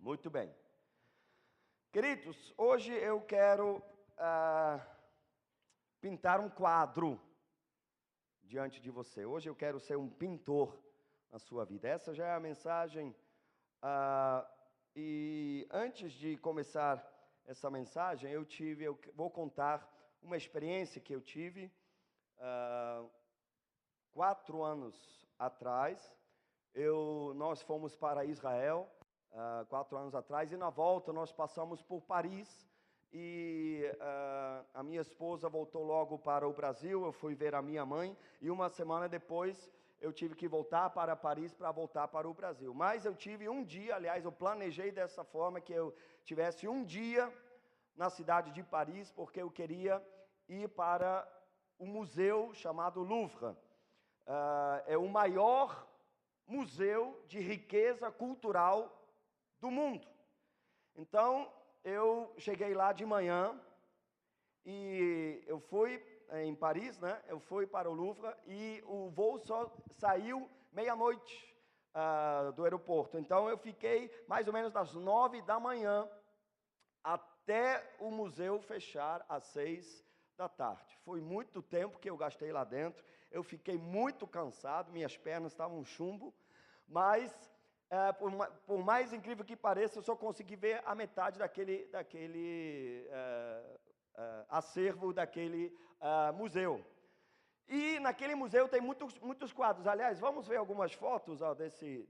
Muito bem. Queridos, hoje eu quero pintar um quadro diante de você. Hoje eu quero ser um pintor na sua vida. Essa já é a mensagem. E antes de começar essa mensagem, eu vou contar uma experiência que eu tive 4 anos atrás. Nós fomos para Israel 4 anos atrás, e na volta nós passamos por Paris, e a minha esposa voltou logo para o Brasil. Eu fui ver a minha mãe, e uma semana depois eu tive que voltar para Paris para voltar para o Brasil. Mas eu tive um dia, aliás, eu planejei dessa forma, que eu tivesse um dia na cidade de Paris, porque eu queria ir para o museu chamado Louvre. É o maior museu de riqueza cultural do mundo. Então, eu cheguei lá de manhã, e eu fui em Paris, né? Eu fui para o Louvre, e o voo só saiu meia-noite do aeroporto. Então, eu fiquei mais ou menos das 9 da manhã até o museu fechar às 6 da tarde. Foi muito tempo que eu gastei lá dentro. Eu fiquei muito cansado, minhas pernas estavam chumbo, mas por mais incrível que pareça, eu só consegui ver a metade daquele acervo daquele museu. E naquele museu tem muitos quadros. Aliás, vamos ver algumas fotos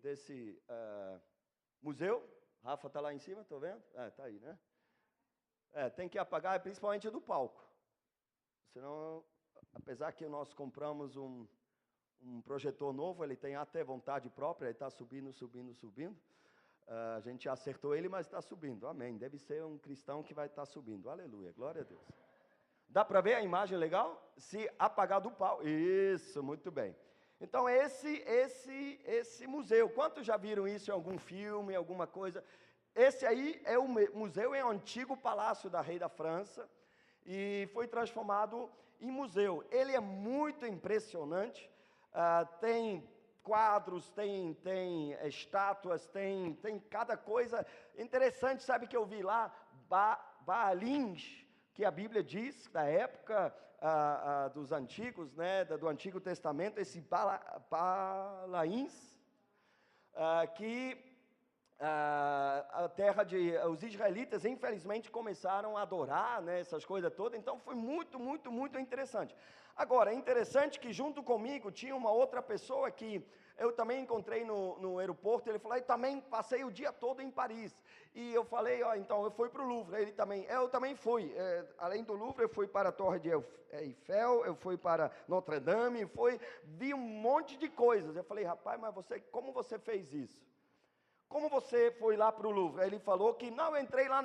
desse museu. Rafa está lá em cima, estou vendo? Está aí, né? Tem que apagar, principalmente do palco. Senão, apesar que nós compramos um projetor novo, ele tem até vontade própria, ele está subindo. A gente acertou ele, mas está subindo. Amém. Deve ser um cristão que vai estar subindo. Aleluia, glória a Deus. Dá para ver a imagem legal? Se apagar do pau. Isso, muito bem. Então, esse museu, quantos já viram isso em algum filme, alguma coisa? Esse aí é o museu, é o antigo palácio da Rei da França, e foi transformado em museu. Ele é muito impressionante. Tem quadros, tem estátuas, tem cada coisa interessante. Sabe que eu vi lá? Baalins, que a Bíblia diz, da época dos antigos, né, do Antigo Testamento, esse Baalins, que a terra os israelitas, infelizmente, começaram a adorar, né, essas coisas todas. Então foi muito interessante. Agora, é interessante que junto comigo tinha uma outra pessoa que eu também encontrei no aeroporto. Ele falou: eu também passei o dia todo em Paris. E eu falei: então eu fui para o Louvre. Ele também, eu também fui. Além do Louvre, eu fui para a Torre de Eiffel, eu fui para Notre Dame, vi um monte de coisas. Eu falei: rapaz, mas como você fez isso? Como você foi lá para o Louvre? Ele falou que não, eu entrei lá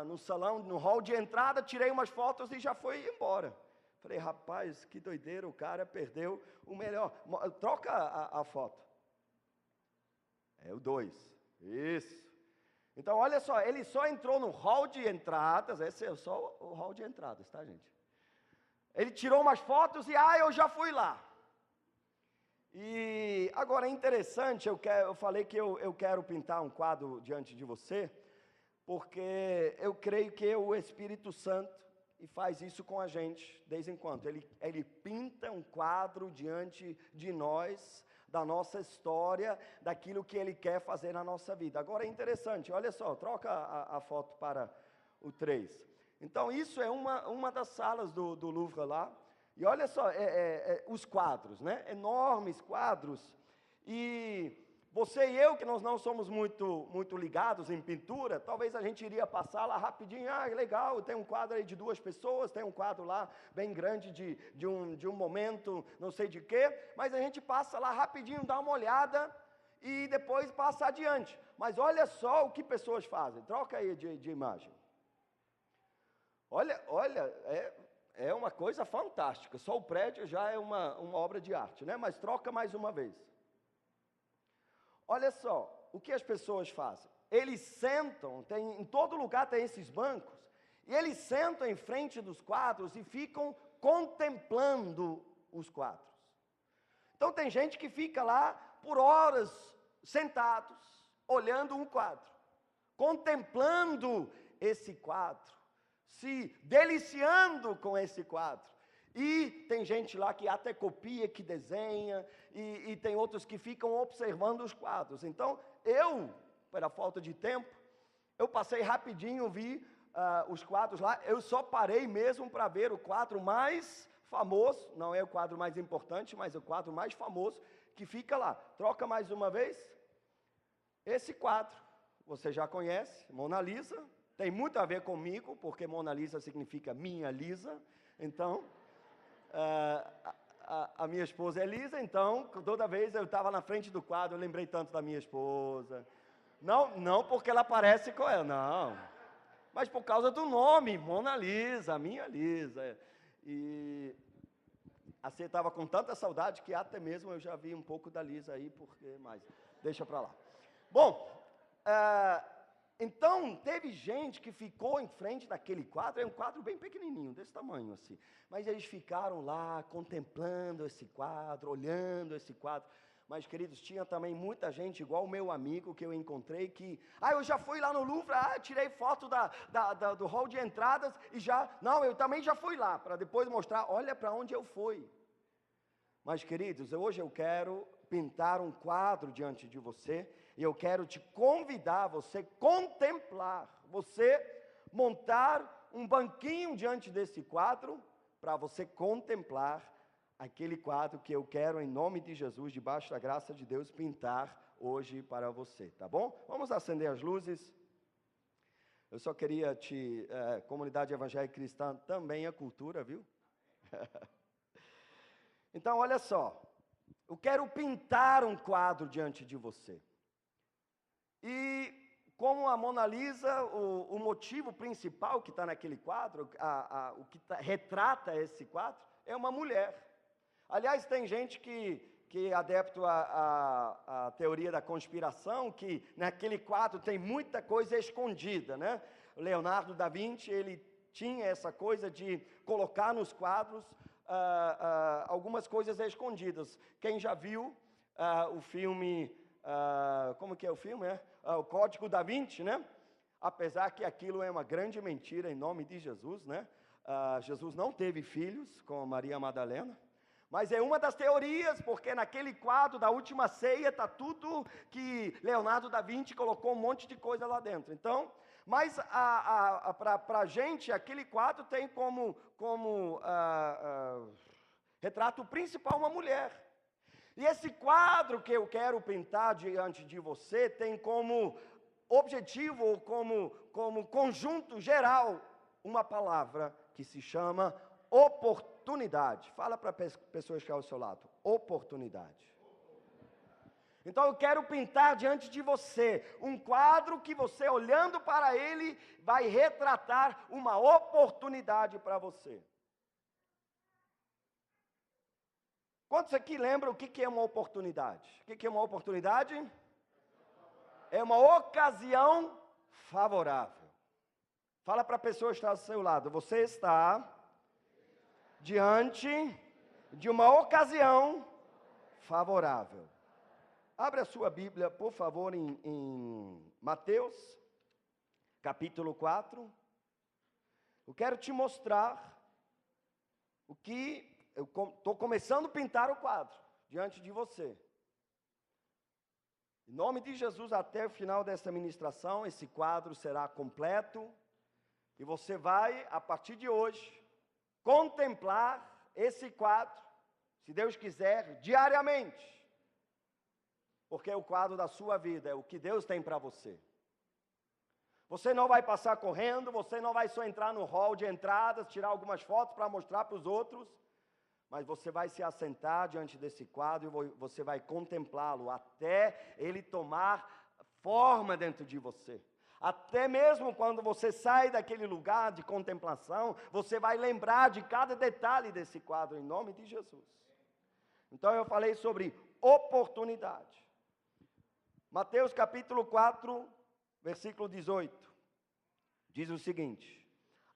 no salão, no hall de entrada, tirei umas fotos e já foi embora. Falei: rapaz, que doideira, o cara perdeu o melhor. Troca a foto. É o 2. Isso. Então, olha só, ele só entrou no hall de entradas. Esse é só o hall de entradas, tá, gente? Ele tirou umas fotos e, eu já fui lá. E agora é interessante, eu falei que eu quero pintar um quadro diante de você, porque eu creio que o Espírito Santo faz isso com a gente, de vez em quando. Ele pinta um quadro diante de nós, da nossa história, daquilo que Ele quer fazer na nossa vida. Agora é interessante, olha só, troca a foto para o 3. Então isso é uma das salas do Louvre lá. E olha só, os quadros, né? Enormes quadros. E você e eu, que nós não somos muito ligados em pintura, talvez a gente iria passar lá rapidinho. Legal, tem um quadro aí de 2 pessoas, tem um quadro lá bem grande de um momento, não sei de quê. Mas a gente passa lá rapidinho, dá uma olhada e depois passa adiante. Mas olha só o que pessoas fazem. Troca aí de imagem. Olha, é uma coisa fantástica. Só o prédio já é uma obra de arte, né? Mas troca mais uma vez. Olha só, o que as pessoas fazem? Eles sentam, em todo lugar tem esses bancos, e eles sentam em frente dos quadros e ficam contemplando os quadros. Então tem gente que fica lá por horas sentados, olhando um quadro, contemplando esse quadro, se deliciando com esse quadro. E tem gente lá que até copia, que desenha, e tem outros que ficam observando os quadros. Então, eu, pela falta de tempo, eu passei rapidinho, vi os quadros lá. Eu só parei mesmo para ver o quadro mais famoso, não é o quadro mais importante, mas o quadro mais famoso, que fica lá. Troca mais uma vez. Esse quadro, você já conhece, Mona Lisa, tem muito a ver comigo, porque Mona Lisa significa minha Lisa. Então, a minha esposa é Lisa, então, toda vez eu estava na frente do quadro, eu lembrei tanto da minha esposa. Não porque ela parece com ela, não. Mas por causa do nome, Mona Lisa, minha Lisa. E assim, eu estava com tanta saudade que até mesmo eu já vi um pouco da Lisa aí, porque mais, deixa para lá. Bom, então teve gente que ficou em frente daquele quadro, é um quadro bem pequenininho, desse tamanho assim. Mas eles ficaram lá contemplando esse quadro, olhando esse quadro. Mas, queridos, tinha também muita gente, igual o meu amigo que eu encontrei, que... eu já fui lá no Louvre, tirei foto do hall de entradas e já... Não, eu também já fui lá, para depois mostrar, olha para onde eu fui. Mas, queridos, hoje eu quero pintar um quadro diante de você, e eu quero te convidar a você contemplar, você montar um banquinho diante desse quadro, para você contemplar aquele quadro que eu quero, em nome de Jesus, debaixo da graça de Deus, pintar hoje para você, tá bom? Vamos acender as luzes. Eu só queria comunidade evangélica cristã também é cultura, viu? Então, olha só, eu quero pintar um quadro diante de você. E como a Mona Lisa, o motivo principal que está naquele quadro, o que retrata esse quadro, é uma mulher. Aliás, tem gente que é adepto à teoria da conspiração, que naquele quadro tem muita coisa escondida, né? Leonardo da Vinci, ele tinha essa coisa de colocar nos quadros algumas coisas escondidas. Quem já viu o filme, como que é o filme? O Código da Vinci, né? Apesar que aquilo é uma grande mentira em nome de Jesus, né? Jesus não teve filhos com Maria Madalena. Mas é uma das teorias, porque naquele quadro da última ceia está tudo que Leonardo da Vinci colocou um monte de coisa lá dentro. Então, mas para a gente, aquele quadro tem como retrato principal uma mulher. E esse quadro que eu quero pintar diante de você tem como objetivo, ou como conjunto geral, uma palavra que se chama oportunidade. Fala para pessoas que estão ao seu lado. Oportunidade. Então eu quero pintar diante de você um quadro que você, olhando para ele, vai retratar uma oportunidade para você. Quantos aqui lembram o que é uma oportunidade? O que é uma oportunidade? É uma ocasião favorável. Fala para a pessoa que está ao seu lado. Você está diante de uma ocasião favorável. Abra a sua Bíblia, por favor, em Mateus, capítulo 4. Eu quero te mostrar o que... Eu estou começando a pintar o quadro diante de você. Em nome de Jesus, até o final dessa ministração, esse quadro será completo. E você vai, a partir de hoje, contemplar esse quadro, se Deus quiser, diariamente. Porque é o quadro da sua vida, é o que Deus tem para você. Você não vai passar correndo, você não vai só entrar no hall de entradas, tirar algumas fotos para mostrar para os outros, mas você vai se assentar diante desse quadro e você vai contemplá-lo até ele tomar forma dentro de você. Até mesmo quando você sai daquele lugar de contemplação, você vai lembrar de cada detalhe desse quadro, em nome de Jesus. Então eu falei sobre oportunidade. Mateus capítulo 4, versículo 18, diz o seguinte: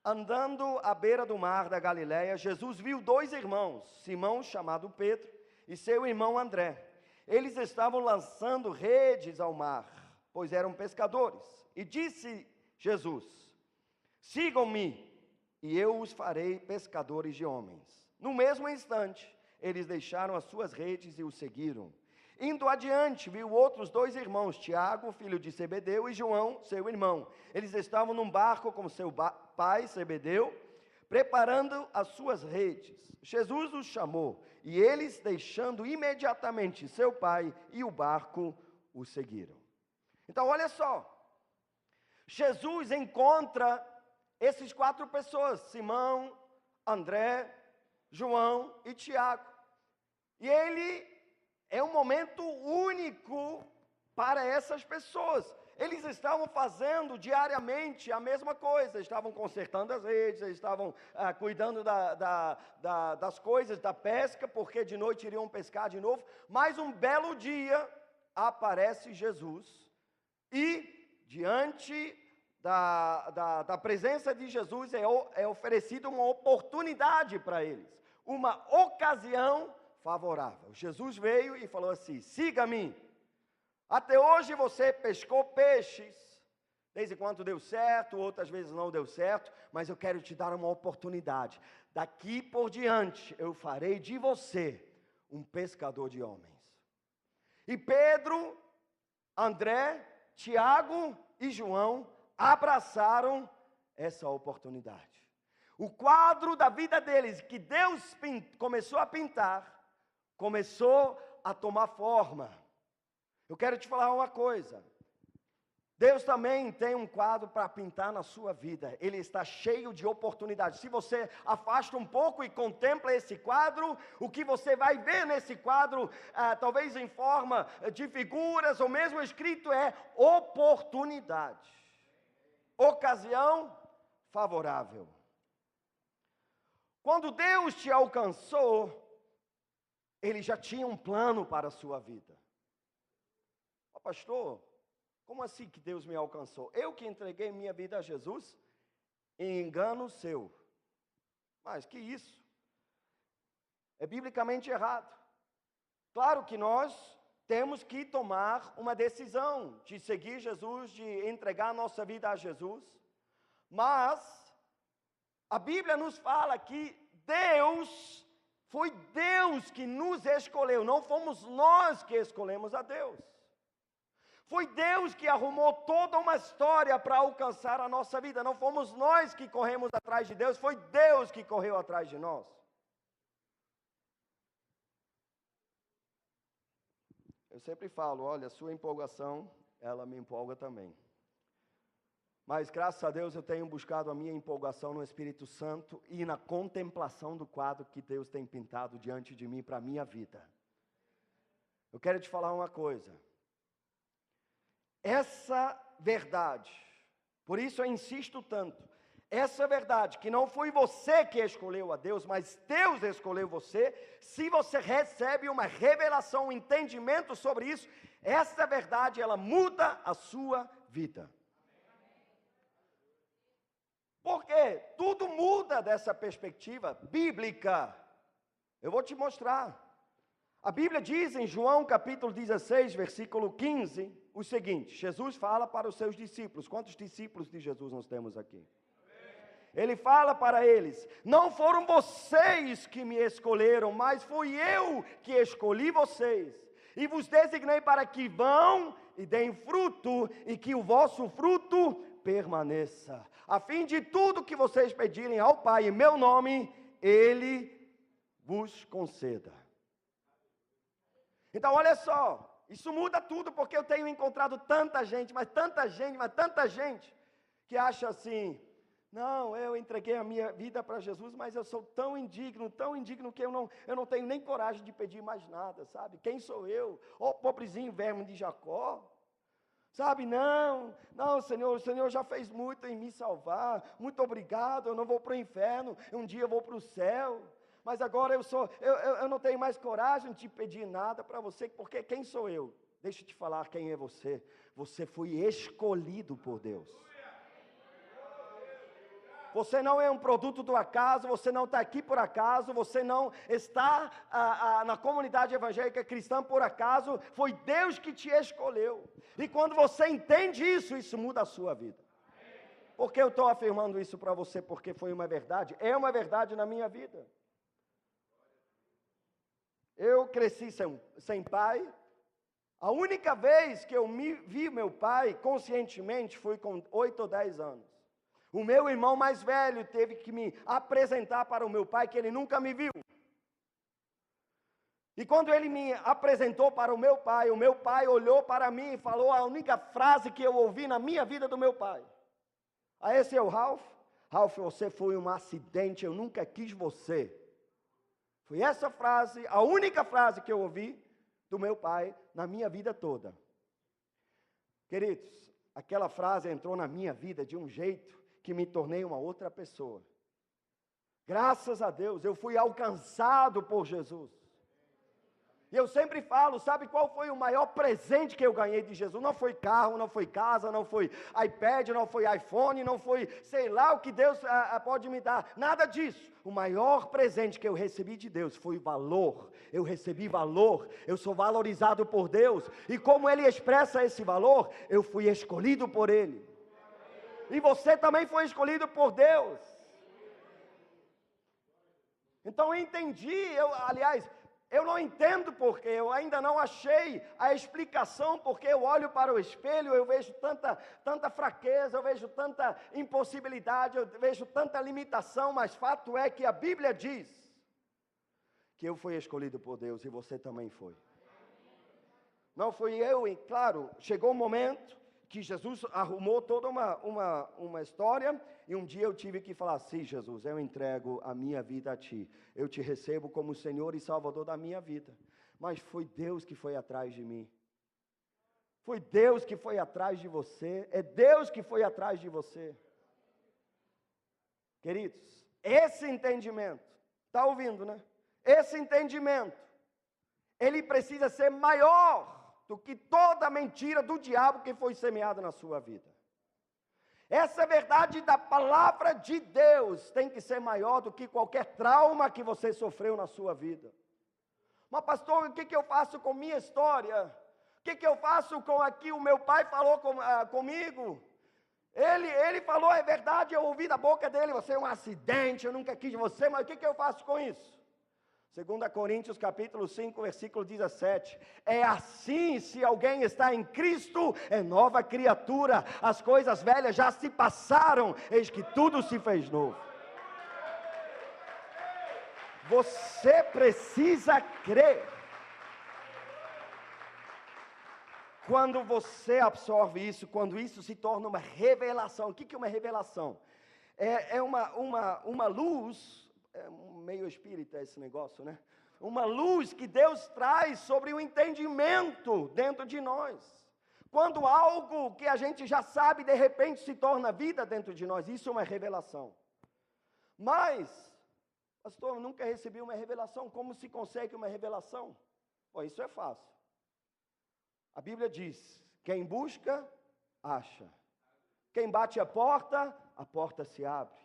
andando à beira do mar da Galileia, Jesus viu dois irmãos, Simão, chamado Pedro, e seu irmão André. Eles estavam lançando redes ao mar, pois eram pescadores. E disse Jesus: sigam-me, e eu os farei pescadores de homens. No mesmo instante, eles deixaram as suas redes e o seguiram. Indo adiante, viu outros 2 irmãos, Tiago, filho de Zebedeu, e João, seu irmão. Eles estavam num barco com seu pai, Zebedeu, preparando as suas redes. Jesus os chamou, e eles, deixando imediatamente seu pai e o barco, o seguiram. Então, olha só, Jesus encontra esses 4 pessoas, Simão, André, João e Tiago. E ele é um momento único para essas pessoas. Eles estavam fazendo diariamente a mesma coisa, estavam consertando as redes, estavam cuidando das coisas, da pesca, porque de noite iriam pescar de novo. Mas um belo dia aparece Jesus e diante da presença de Jesus é oferecida uma oportunidade para eles, uma ocasião favorável. Jesus veio e falou assim: siga-me. Até hoje você pescou peixes, desde quando deu certo, outras vezes não deu certo, mas eu quero te dar uma oportunidade. Daqui por diante eu farei de você um pescador de homens. E Pedro, André, Tiago e João abraçaram essa oportunidade. O quadro da vida deles, que Deus começou a pintar, começou a tomar forma. Eu quero te falar uma coisa. Deus também tem um quadro para pintar na sua vida. Ele está cheio de oportunidades. Se você afasta um pouco e contempla esse quadro, o que você vai ver nesse quadro, talvez em forma de figuras ou mesmo escrito, é oportunidade. Ocasião favorável. Quando Deus te alcançou, Ele já tinha um plano para a sua vida. Pastor, como assim que Deus me alcançou? Eu que entreguei minha vida a Jesus? Engano seu. Mas que isso? É biblicamente errado. Claro que nós temos que tomar uma decisão de seguir Jesus, de entregar nossa vida a Jesus. Mas a Bíblia nos fala que foi Deus que nos escolheu, não fomos nós que escolhemos a Deus. Foi Deus que arrumou toda uma história para alcançar a nossa vida. Não fomos nós que corremos atrás de Deus, foi Deus que correu atrás de nós. Eu sempre falo, olha, a sua empolgação, ela me empolga também. Mas graças a Deus eu tenho buscado a minha empolgação no Espírito Santo e na contemplação do quadro que Deus tem pintado diante de mim para a minha vida. Eu quero te falar uma coisa. Essa verdade, por isso eu insisto tanto, essa verdade, que não foi você que escolheu a Deus, mas Deus escolheu você, se você recebe uma revelação, um entendimento sobre isso, essa verdade, ela muda a sua vida. Porque tudo muda dessa perspectiva bíblica. Eu vou te mostrar. A Bíblia diz em João capítulo 16, versículo 15, o seguinte: Jesus fala para os seus discípulos. Quantos discípulos de Jesus nós temos aqui? Ele fala para eles: não foram vocês que me escolheram, mas fui eu que escolhi vocês. E vos designei para que vão e deem fruto, e que o vosso fruto permaneça, a fim de tudo que vocês pedirem ao Pai em meu nome, Ele vos conceda. Então olha só, isso muda tudo, porque eu tenho encontrado tanta gente, que acha assim: não, eu entreguei a minha vida para Jesus, mas eu sou tão indigno, que eu não tenho nem coragem de pedir mais nada, sabe? Quem sou eu? Ó, pobrezinho verme de Jacó. Sabe, não, Senhor, o Senhor já fez muito em me salvar, muito obrigado, eu não vou para o inferno, um dia eu vou para o céu, mas agora eu não tenho mais coragem de pedir nada para você, porque quem sou eu? Deixa eu te falar quem é você. Você foi escolhido por Deus. Você não é um produto do acaso, você não está aqui por acaso, você não está na comunidade evangélica cristã por acaso, foi Deus que te escolheu. E quando você entende isso, isso muda a sua vida. Por que eu estou afirmando isso para você? Porque foi uma verdade, é uma verdade na minha vida. Eu cresci sem pai. A única vez que eu vi meu pai conscientemente foi com 8 ou 10 anos. O meu irmão mais velho teve que me apresentar para o meu pai, que ele nunca me viu. E quando ele me apresentou para o meu pai olhou para mim e falou a única frase que eu ouvi na minha vida do meu pai. Ah, esse é o Ralph? Ralph, você foi um acidente, eu nunca quis você. Foi essa frase, a única frase que eu ouvi do meu pai na minha vida toda. Queridos, aquela frase entrou na minha vida de um jeito que me tornei uma outra pessoa. Graças a Deus, eu fui alcançado por Jesus. E eu sempre falo, sabe qual foi o maior presente que eu ganhei de Jesus? Não foi carro, não foi casa, não foi iPad, não foi iPhone, não foi, sei lá o que Deus pode me dar. Nada disso. O maior presente que eu recebi de Deus foi valor. Eu recebi valor, eu sou valorizado por Deus. E como Ele expressa esse valor, eu fui escolhido por Ele. E você também foi escolhido por Deus. Então eu entendi, eu não entendo porque, eu ainda não achei a explicação, porque eu olho para o espelho, eu vejo tanta fraqueza, eu vejo tanta impossibilidade, eu vejo tanta limitação, mas fato é que a Bíblia diz que eu fui escolhido por Deus e você também foi. Não fui eu, e claro, chegou um momento que Jesus arrumou toda uma história, e um dia eu tive que falar, sim, Jesus, eu entrego a minha vida a Ti, eu Te recebo como Senhor e Salvador da minha vida, mas foi Deus que foi atrás de mim, foi Deus que foi atrás de você, é Deus que foi atrás de você. Queridos, esse entendimento, está ouvindo, né? Esse entendimento, ele precisa ser maior do que toda mentira do diabo que foi semeada na sua vida. Essa verdade da palavra de Deus tem que ser maior do que qualquer trauma que você sofreu na sua vida. Mas pastor, o que eu faço com minha história? O que eu faço com aqui? O meu pai falou comigo. Ele falou, é verdade, eu ouvi da boca dele, você é um acidente, eu nunca quis você, mas o que eu faço com isso? 2 Coríntios capítulo 5, versículo 17, é assim, se alguém está em Cristo, é nova criatura, as coisas velhas já se passaram, eis que tudo se fez novo. Você precisa crer. Quando você absorve isso, quando isso se torna uma revelação, o que é uma revelação? É uma luz. É meio espírita esse negócio, né? Uma luz que Deus traz sobre o entendimento dentro de nós. Quando algo que a gente já sabe, de repente se torna vida dentro de nós, isso é uma revelação. Mas, pastor, eu nunca recebi uma revelação, como se consegue uma revelação? Bom, isso é fácil. A Bíblia diz, quem busca, acha. Quem bate a porta se abre.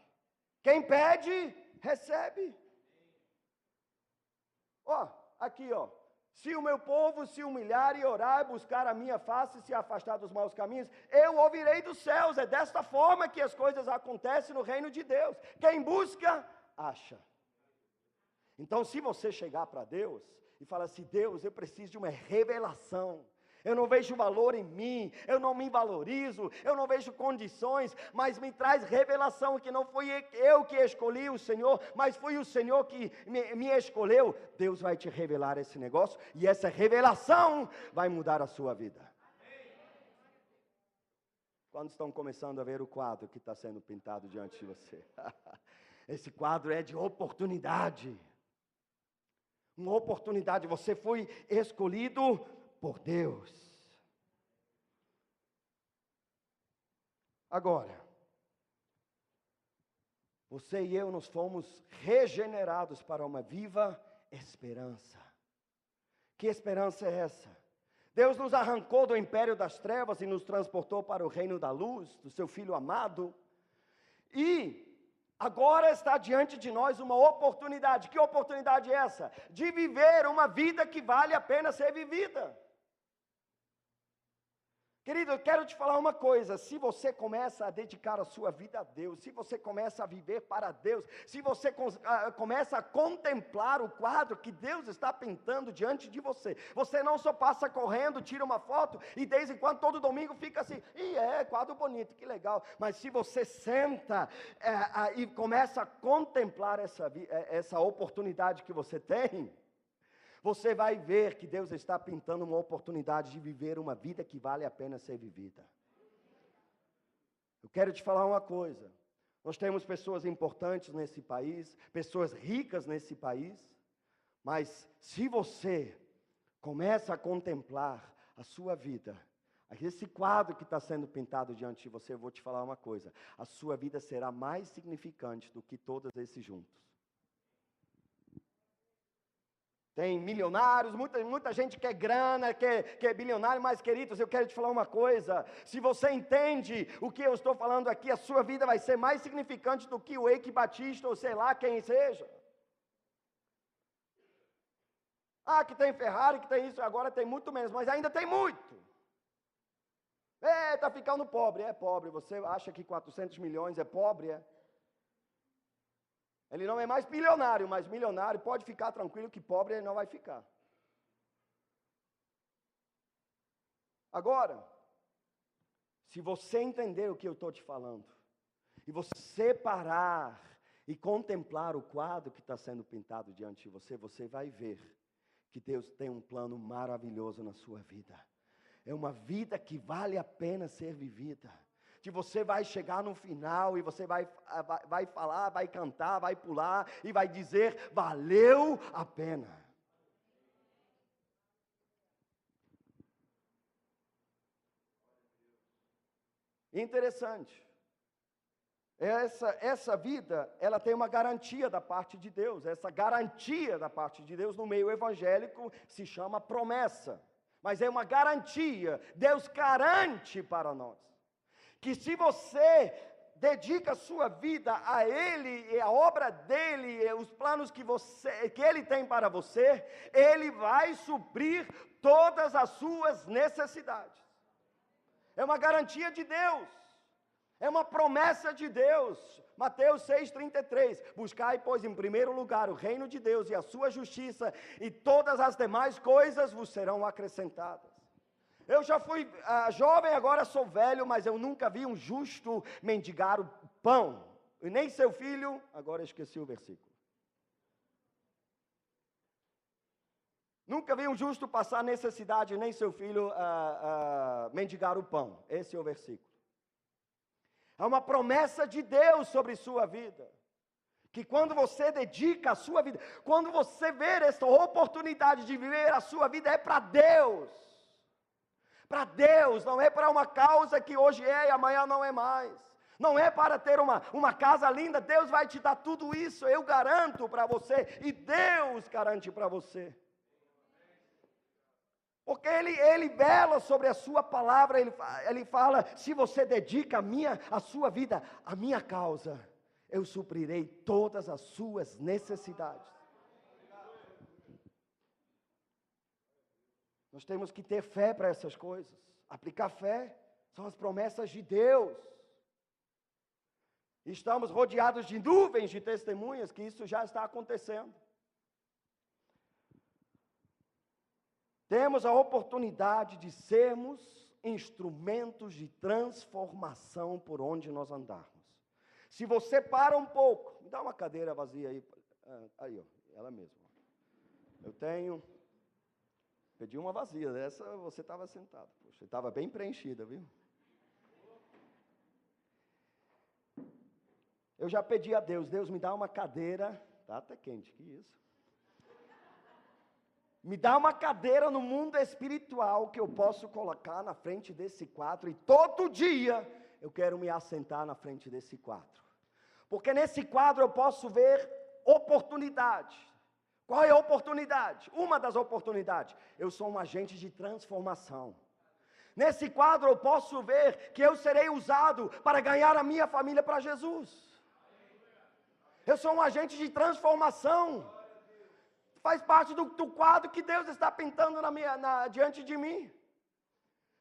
Quem pede, recebe. Aqui, se o meu povo se humilhar e orar, buscar a minha face e se afastar dos maus caminhos, eu ouvirei dos céus. É desta forma que as coisas acontecem no reino de Deus. Quem busca, acha. Então, se você chegar para Deus e falar assim, Deus, eu preciso de uma revelação, eu não vejo valor em mim, eu não me valorizo, eu não vejo condições, mas me traz revelação que não fui eu que escolhi o Senhor, mas foi o Senhor que me escolheu. Deus vai te revelar esse negócio, e essa revelação vai mudar a sua vida. Quando estão começando a ver o quadro que está sendo pintado diante de você? Esse quadro é de oportunidade. Uma oportunidade, você foi escolhido por Deus. Agora, você e eu nos fomos regenerados para uma viva esperança. Que esperança é essa? Deus nos arrancou do império das trevas e nos transportou para o reino da luz, do seu Filho amado. E Agora está diante de nós uma oportunidade. Que oportunidade é essa? De viver uma vida que vale a pena ser vivida. Querido, eu quero te falar uma coisa, se você começa a dedicar a sua vida a Deus, se você começa a viver para Deus, se você começa a contemplar o quadro que Deus está pintando diante de você, você não só passa correndo, tira uma foto e de vez em quando, todo domingo fica assim, quadro bonito, que legal, mas se você senta e começa a contemplar essa oportunidade que você tem, você vai ver que Deus está pintando uma oportunidade de viver uma vida que vale a pena ser vivida. Eu quero te falar uma coisa. Nós temos pessoas importantes nesse país, pessoas ricas nesse país, mas se você começa a contemplar a sua vida, esse quadro que está sendo pintado diante de você, eu vou te falar uma coisa. A sua vida será mais significante do que todos esses juntos. Tem milionários, muita gente quer grana, quer bilionário, mas queridos, eu quero te falar uma coisa, se você entende o que eu estou falando aqui, a sua vida vai ser mais significante do que o Eike Batista, ou sei lá quem seja. Que tem Ferrari, que tem isso, agora tem muito menos, mas ainda tem muito. Está ficando pobre, é pobre, você acha que 400 milhões é pobre, é? Ele não é mais bilionário, mas milionário, pode ficar tranquilo que pobre ele não vai ficar. Agora, se você entender o que eu estou te falando, e você parar e contemplar o quadro que está sendo pintado diante de você, você vai ver que Deus tem um plano maravilhoso na sua vida. É uma vida que vale a pena ser vivida. Que você vai chegar no final e você vai falar, vai cantar, vai pular e vai dizer, valeu a pena. Interessante. Essa vida, ela tem uma garantia da parte de Deus. Essa garantia da parte de Deus no meio evangélico se chama promessa. Mas é uma garantia. Deus garante para nós que se você dedica a sua vida a Ele, e a obra dEle, e os planos que Ele tem para você, Ele vai suprir todas as suas necessidades. É uma garantia de Deus, é uma promessa de Deus. Mateus 6,33, buscai, pois, em primeiro lugar o reino de Deus e a sua justiça, e todas as demais coisas vos serão acrescentadas. Eu já fui jovem, agora sou velho, mas eu nunca vi um justo mendigar o pão. E nem seu filho, agora esqueci o versículo. Nunca vi um justo passar necessidade, nem seu filho mendigar o pão. Esse é o versículo. É uma promessa de Deus sobre sua vida. Que quando você dedica a sua vida, quando você ver esta oportunidade de viver a sua vida, é para Deus. Para Deus, não é para uma causa que hoje é e amanhã não é mais. Não é para ter uma casa linda, Deus vai te dar tudo isso, eu garanto para você, e Deus garante para você. Porque Ele vela sobre a sua palavra, Ele fala, se você dedica a sua vida à minha causa, eu suprirei todas as suas necessidades. Nós temos que ter fé para essas coisas. Aplicar fé são as promessas de Deus. Estamos rodeados de nuvens de testemunhas que isso já está acontecendo. Temos a oportunidade de sermos instrumentos de transformação por onde nós andarmos. Se você para um pouco, me dá uma cadeira vazia aí. Aí, ó, ela mesma. Eu pedi uma vazia, dessa você estava sentado. Poxa, estava bem preenchida, viu? Eu já pedi a Deus, Deus me dá uma cadeira, está até quente, que isso? Me dá uma cadeira no mundo espiritual que eu posso colocar na frente desse quadro e todo dia eu quero me assentar na frente desse quadro. Porque nesse quadro eu posso ver oportunidade. Qual é a oportunidade? Uma das oportunidades. Eu sou um agente de transformação. Nesse quadro eu posso ver que eu serei usado para ganhar a minha família para Jesus. Eu sou um agente de transformação. Faz parte do quadro que Deus está pintando diante de mim.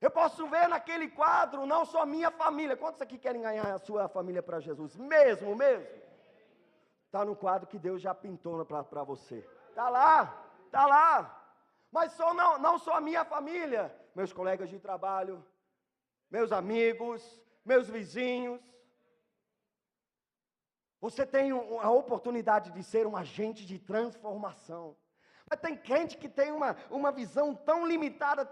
Eu posso ver naquele quadro não só a minha família. Quantos aqui querem ganhar a sua família para Jesus? Mesmo. Está no quadro que Deus já pintou para você. Está lá. Mas não só a minha família, meus colegas de trabalho, meus amigos, meus vizinhos. Você tem a oportunidade de ser um agente de transformação. Mas tem crente que tem uma visão tão limitada.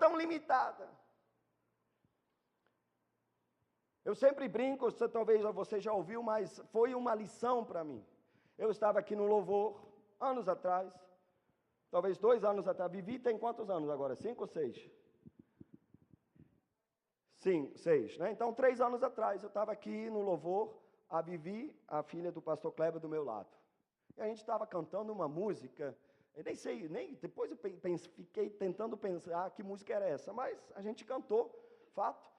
Eu sempre brinco, talvez você já ouviu, mas foi uma lição para mim. Eu estava aqui no louvor, anos atrás, talvez 2 anos atrás. Vivi tem quantos anos agora? 5 ou 6? 6, né? Então 3 anos atrás, eu estava aqui no louvor, a Vivi, a filha do pastor Kleber, do meu lado. E a gente estava cantando uma música, eu nem sei, depois eu fiquei tentando pensar que música era essa, mas a gente cantou, fato.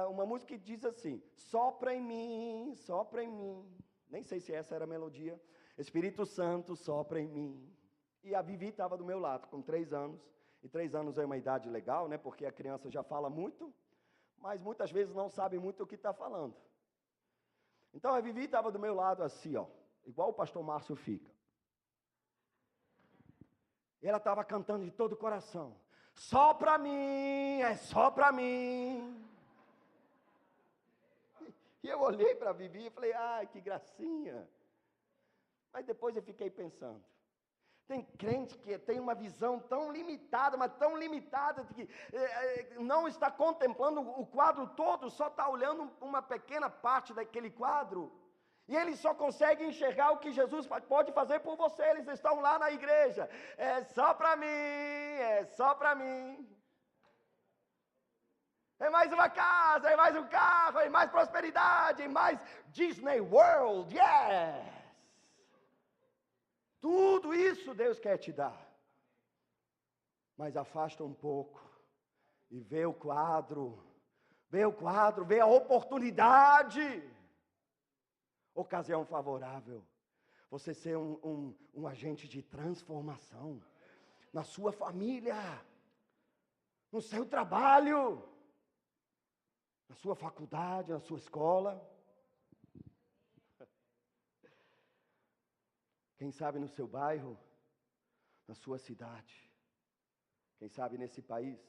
Uma música que diz assim: sopra em mim, nem sei se essa era a melodia. Espírito Santo, sopra em mim. E a Vivi estava do meu lado, com 3 anos, e 3 anos é uma idade legal, né, porque a criança já fala muito, mas muitas vezes não sabe muito o que está falando. Então a Vivi estava do meu lado assim, ó, igual o pastor Márcio fica. E ela estava cantando de todo o coração: só para mim, só para mim. E eu olhei para a Vivi e falei: ai, que gracinha. Mas depois eu fiquei pensando, tem crente que tem uma visão tão limitada, mas tão limitada, que não está contemplando o quadro todo, só está olhando uma pequena parte daquele quadro. E eles só conseguem enxergar o que Jesus pode fazer por você. Eles estão lá na igreja. É só para mim, só para mim. É mais uma casa, é mais um carro, é mais prosperidade, é mais Disney World, yes! Tudo isso Deus quer te dar. Mas afasta um pouco e vê o quadro, vê a oportunidade. Ocasião favorável. Você ser um agente de transformação na sua família, no seu trabalho, na sua faculdade, na sua escola. Quem sabe no seu bairro, na sua cidade. Quem sabe nesse país.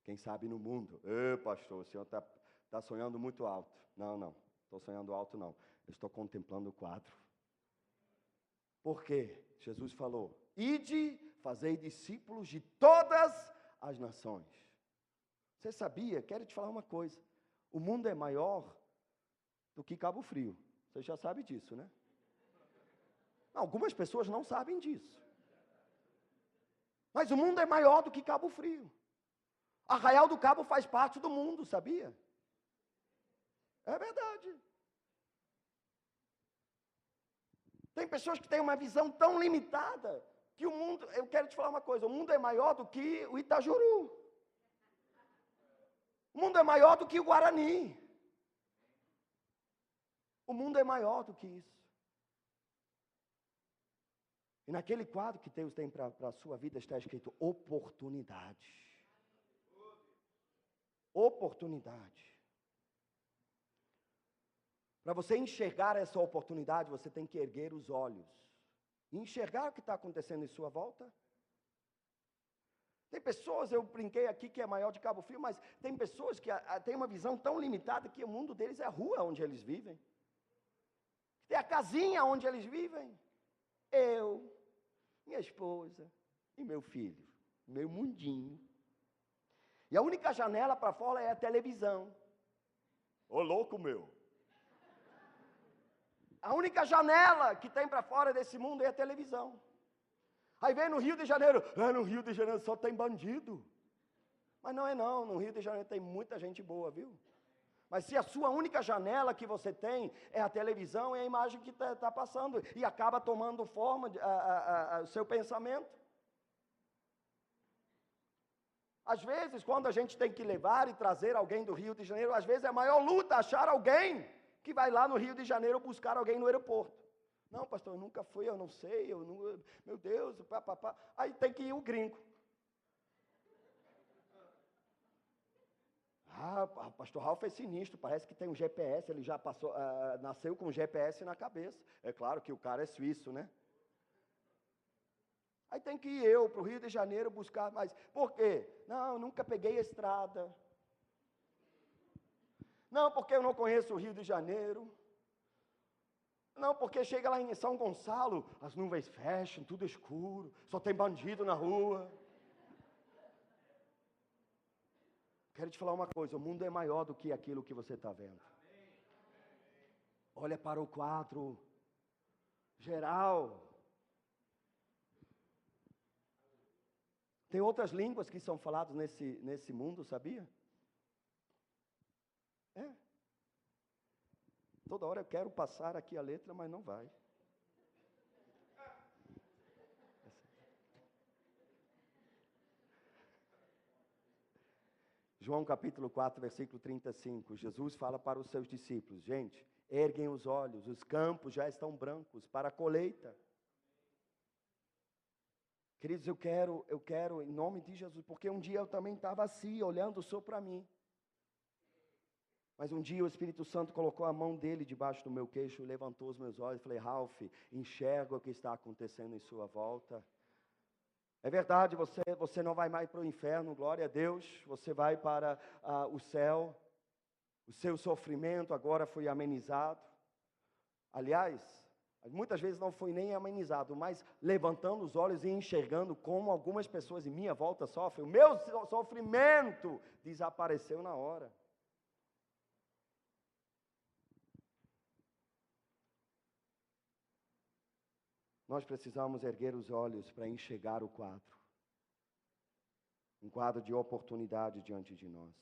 Quem sabe no mundo. Pastor, o senhor está sonhando muito alto. Não, estou sonhando alto não. Eu estou contemplando o quadro. Por quê? Jesus falou: ide, fazei discípulos de todas as nações. Você sabia? Quero te falar uma coisa. O mundo é maior do que Cabo Frio. Você já sabe disso, né? Algumas pessoas não sabem disso. Mas o mundo é maior do que Cabo Frio. Arraial do Cabo faz parte do mundo, sabia? É verdade. Tem pessoas que têm uma visão tão limitada que o mundo, eu quero te falar uma coisa, o mundo é maior do que o Itajuru. O mundo é maior do que o Guarani. O mundo é maior do que isso. E naquele quadro que Deus tem para a sua vida está escrito oportunidade. Oportunidade. Para você enxergar essa oportunidade, você tem que erguer os olhos. E enxergar o que está acontecendo em sua volta. Tem pessoas, eu brinquei aqui que é maior de Cabo Frio, mas tem pessoas que têm uma visão tão limitada que o mundo deles é a rua onde eles vivem. Tem a casinha onde eles vivem. Eu, minha esposa e meu filho. Meu mundinho. E a única janela para fora é a televisão. Ô louco meu. A única janela que tem para fora desse mundo é a televisão. Aí vem no Rio de Janeiro, no Rio de Janeiro só tem bandido. Mas não é não, no Rio de Janeiro tem muita gente boa, viu? Mas se a sua única janela que você tem é a televisão, é a imagem que está passando, e acaba tomando forma o seu pensamento. Às vezes, quando a gente tem que levar e trazer alguém do Rio de Janeiro, às vezes é a maior luta achar alguém que vai lá no Rio de Janeiro buscar alguém no aeroporto. Não, pastor, eu nunca fui, eu não sei, meu Deus, pá. Aí tem que ir o gringo. Pastor Ralph é sinistro, parece que tem um GPS, ele já passou, nasceu com um GPS na cabeça. É claro que o cara é suíço, né? Aí tem que ir eu para o Rio de Janeiro buscar mais. Por quê? Não, eu nunca peguei a estrada. Não, porque eu não conheço o Rio de Janeiro. Não, porque chega lá em São Gonçalo, as nuvens fecham, tudo escuro, só tem bandido na rua. Quero te falar uma coisa, o mundo é maior do que aquilo que você está vendo. Olha para o quadro geral. Tem outras línguas que são faladas nesse mundo, sabia? É. Toda hora eu quero passar aqui a letra, mas não vai. João capítulo 4, versículo 35. Jesus fala para os seus discípulos: gente, erguem os olhos, os campos já estão brancos para a colheita. Queridos, eu quero, em nome de Jesus, porque um dia eu também estava assim, olhando só para mim. Mas um dia o Espírito Santo colocou a mão dele debaixo do meu queixo, levantou os meus olhos e falei: Ralph, enxerga o que está acontecendo em sua volta. É verdade, você não vai mais para o inferno, glória a Deus, você vai para o céu. O seu sofrimento agora foi amenizado. Aliás, muitas vezes não foi nem amenizado, mas levantando os olhos e enxergando como algumas pessoas em minha volta sofrem. O meu sofrimento desapareceu na hora. Nós precisamos erguer os olhos para enxergar o quadro. Um quadro de oportunidade diante de nós.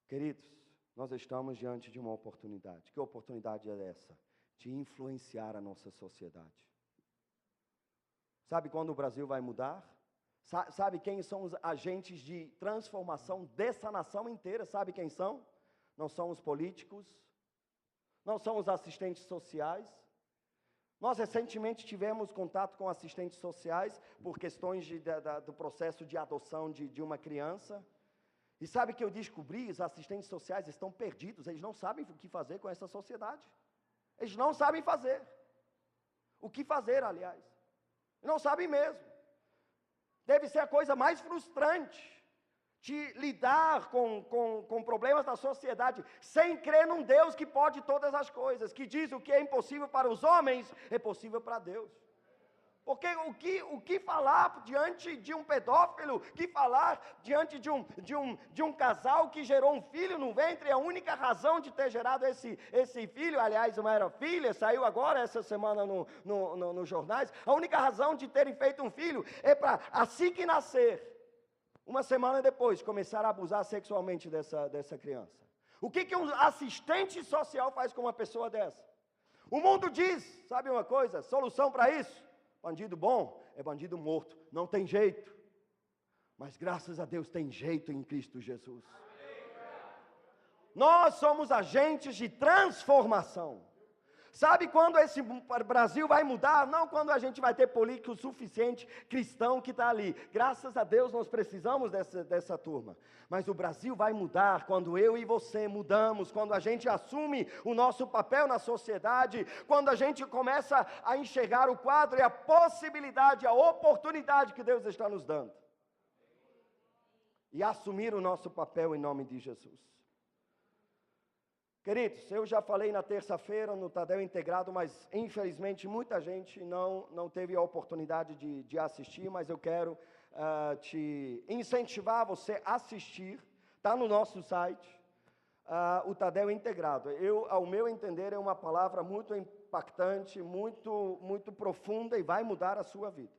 Queridos, nós estamos diante de uma oportunidade. Que oportunidade é essa? De influenciar a nossa sociedade. Sabe quando o Brasil vai mudar? Sabe quem são os agentes de transformação dessa nação inteira? Sabe quem são? Não são os políticos, não são os assistentes sociais. Nós recentemente tivemos contato com assistentes sociais por questões do processo de adoção de uma criança. E sabe que eu descobri? Os assistentes sociais estão perdidos, eles não sabem o que fazer com essa sociedade. Eles não sabem fazer. O que fazer, aliás. Não sabem mesmo. Deve ser a coisa mais frustrante de lidar com problemas da sociedade, sem crer num Deus que pode todas as coisas, que diz o que é impossível para os homens, é possível para Deus. Porque o que falar diante de um pedófilo, que falar diante de um casal que gerou um filho no ventre, a única razão de ter gerado esse filho, aliás, não era filha, saiu agora essa semana nos jornais, a única razão de terem feito um filho é para, assim que nascer, uma semana depois, começar a abusar sexualmente dessa criança. O que um assistente social faz com uma pessoa dessa? O mundo diz, sabe uma coisa? Solução para isso? Bandido bom é bandido morto. Não tem jeito. Mas graças a Deus tem jeito em Cristo Jesus. Nós somos agentes de transformação. Sabe quando esse Brasil vai mudar? Não quando a gente vai ter político suficiente cristão que está ali. Graças a Deus nós precisamos dessa turma. Mas o Brasil vai mudar quando eu e você mudamos, quando a gente assume o nosso papel na sociedade, quando a gente começa a enxergar o quadro e a possibilidade, a oportunidade que Deus está nos dando. E assumir o nosso papel em nome de Jesus. Queridos, eu já falei na terça-feira no Tadel Integrado, mas infelizmente muita gente não teve a oportunidade de assistir, mas eu quero te incentivar você a assistir, está no nosso site, o Tadel Integrado. Ao meu entender, é uma palavra muito impactante, muito, muito profunda e vai mudar a sua vida.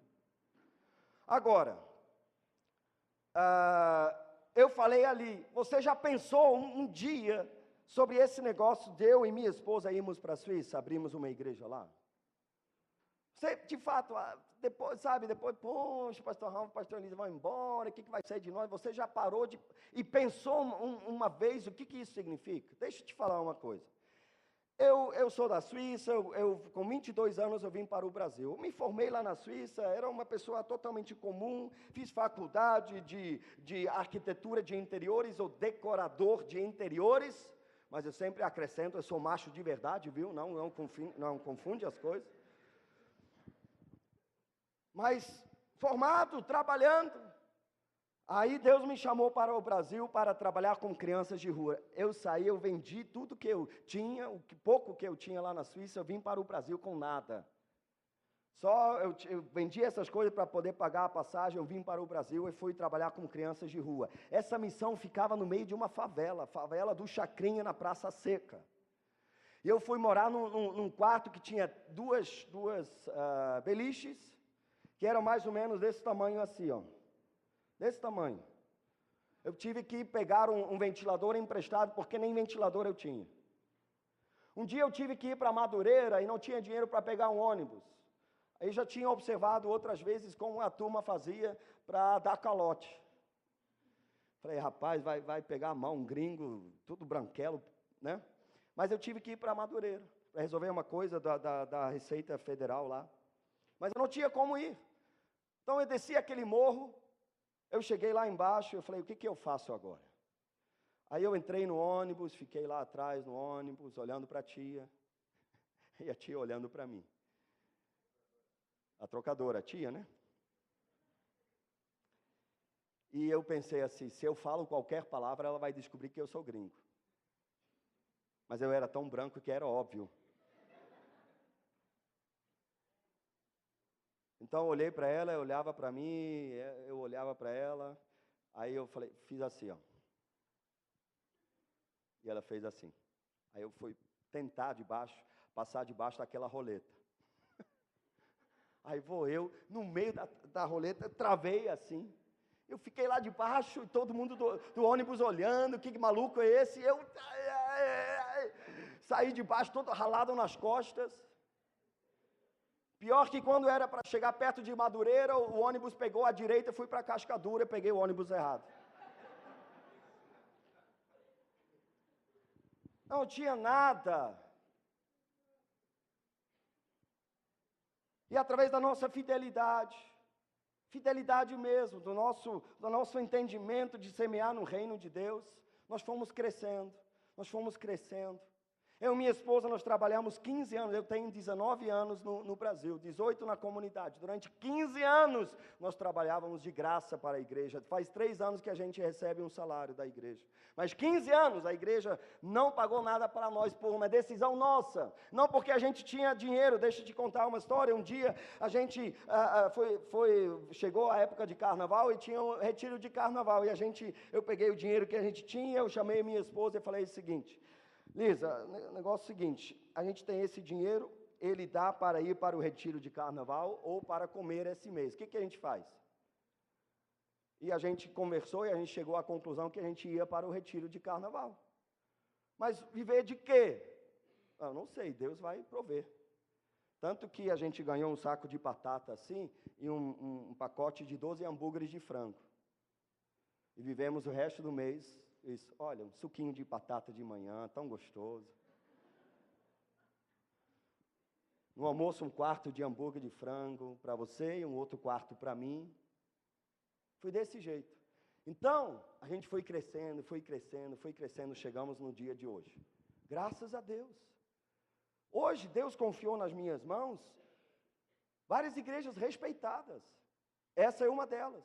Agora, eu falei ali, você já pensou um dia sobre esse negócio de eu e minha esposa irmos para a Suíça, abrimos uma igreja lá? Você, de fato, depois, poxa, pastor Ralf, pastor Elisa vão embora, o que vai ser de nós? Você já parou e pensou uma vez o que isso significa? Deixa eu te falar uma coisa. Eu sou da Suíça, com 22 anos eu vim para o Brasil. Eu me formei lá na Suíça, era uma pessoa totalmente comum, fiz faculdade de arquitetura de interiores ou decorador de interiores, mas eu sempre acrescento, eu sou macho de verdade, viu? Não confunde as coisas. Mas formado, trabalhando. Aí Deus me chamou para o Brasil para trabalhar com crianças de rua. Eu saí, eu vendi tudo que eu tinha, pouco que eu tinha lá na Suíça, eu vim para o Brasil com nada. Só eu vendi essas coisas para poder pagar a passagem, eu vim para o Brasil e fui trabalhar com crianças de rua. Essa missão ficava no meio de uma favela do Chacrinha, na Praça Seca. E eu fui morar num quarto que tinha duas beliches, que eram mais ou menos desse tamanho assim, ó. Desse tamanho. Eu tive que pegar um ventilador emprestado, porque nem ventilador eu tinha. Um dia eu tive que ir para Madureira e não tinha dinheiro para pegar um ônibus. Aí já tinha observado outras vezes como a turma fazia para dar calote. Falei, rapaz, vai pegar a mão, um gringo, tudo branquelo, né? Mas eu tive que ir para Madureira, para resolver uma coisa da Receita Federal lá. Mas eu não tinha como ir. Então eu desci aquele morro, eu cheguei lá embaixo, eu falei, o que eu faço agora? Aí eu entrei no ônibus, fiquei lá atrás no ônibus, olhando para a tia, e a tia olhando para mim. A trocadora, a tia, né? E eu pensei assim, se eu falo qualquer palavra, ela vai descobrir que eu sou gringo. Mas eu era tão branco que era óbvio. Então eu olhei para ela, eu olhava para mim, eu olhava para ela, aí eu falei, fiz assim, ó. E ela fez assim. Aí eu fui tentar passar debaixo daquela roleta. Aí vou eu, no meio da roleta, travei assim. Eu fiquei lá debaixo, e todo mundo do ônibus olhando, que maluco é esse? Eu saí debaixo, todo ralado nas costas. Pior que quando era para chegar perto de Madureira, o ônibus pegou à direita, fui para Cascadura, peguei o ônibus errado. Não tinha nada. E através da nossa fidelidade mesmo, do nosso entendimento de semear no reino de Deus, nós fomos crescendo. Eu e minha esposa, nós trabalhamos 15 anos, eu tenho 19 anos no Brasil, 18 na comunidade. Durante 15 anos, nós trabalhávamos de graça para a igreja. Faz 3 anos que a gente recebe um salário da igreja. Mas 15 anos, a igreja não pagou nada para nós, por uma decisão nossa. Não porque a gente tinha dinheiro. Deixa eu te contar uma história. Um dia, a gente chegou a época de carnaval e tinha um retiro de carnaval. E eu peguei o dinheiro que a gente tinha, eu chamei minha esposa e falei o seguinte... Lisa, o negócio é o seguinte, a gente tem esse dinheiro, ele dá para ir para o retiro de carnaval ou para comer esse mês. O que a gente faz? E a gente conversou e a gente chegou à conclusão que a gente ia para o retiro de carnaval. Mas viver de quê? Eu não sei, Deus vai prover. Tanto que a gente ganhou um saco de batata assim e um pacote de 12 hambúrgueres de frango. E vivemos o resto do mês. Isso, olha, um suquinho de batata de manhã, tão gostoso. No almoço, um quarto de hambúrguer de frango para você e um outro quarto para mim. Foi desse jeito. Então, a gente foi crescendo, chegamos no dia de hoje. Graças a Deus. Hoje, Deus confiou nas minhas mãos várias igrejas respeitadas. Essa é uma delas.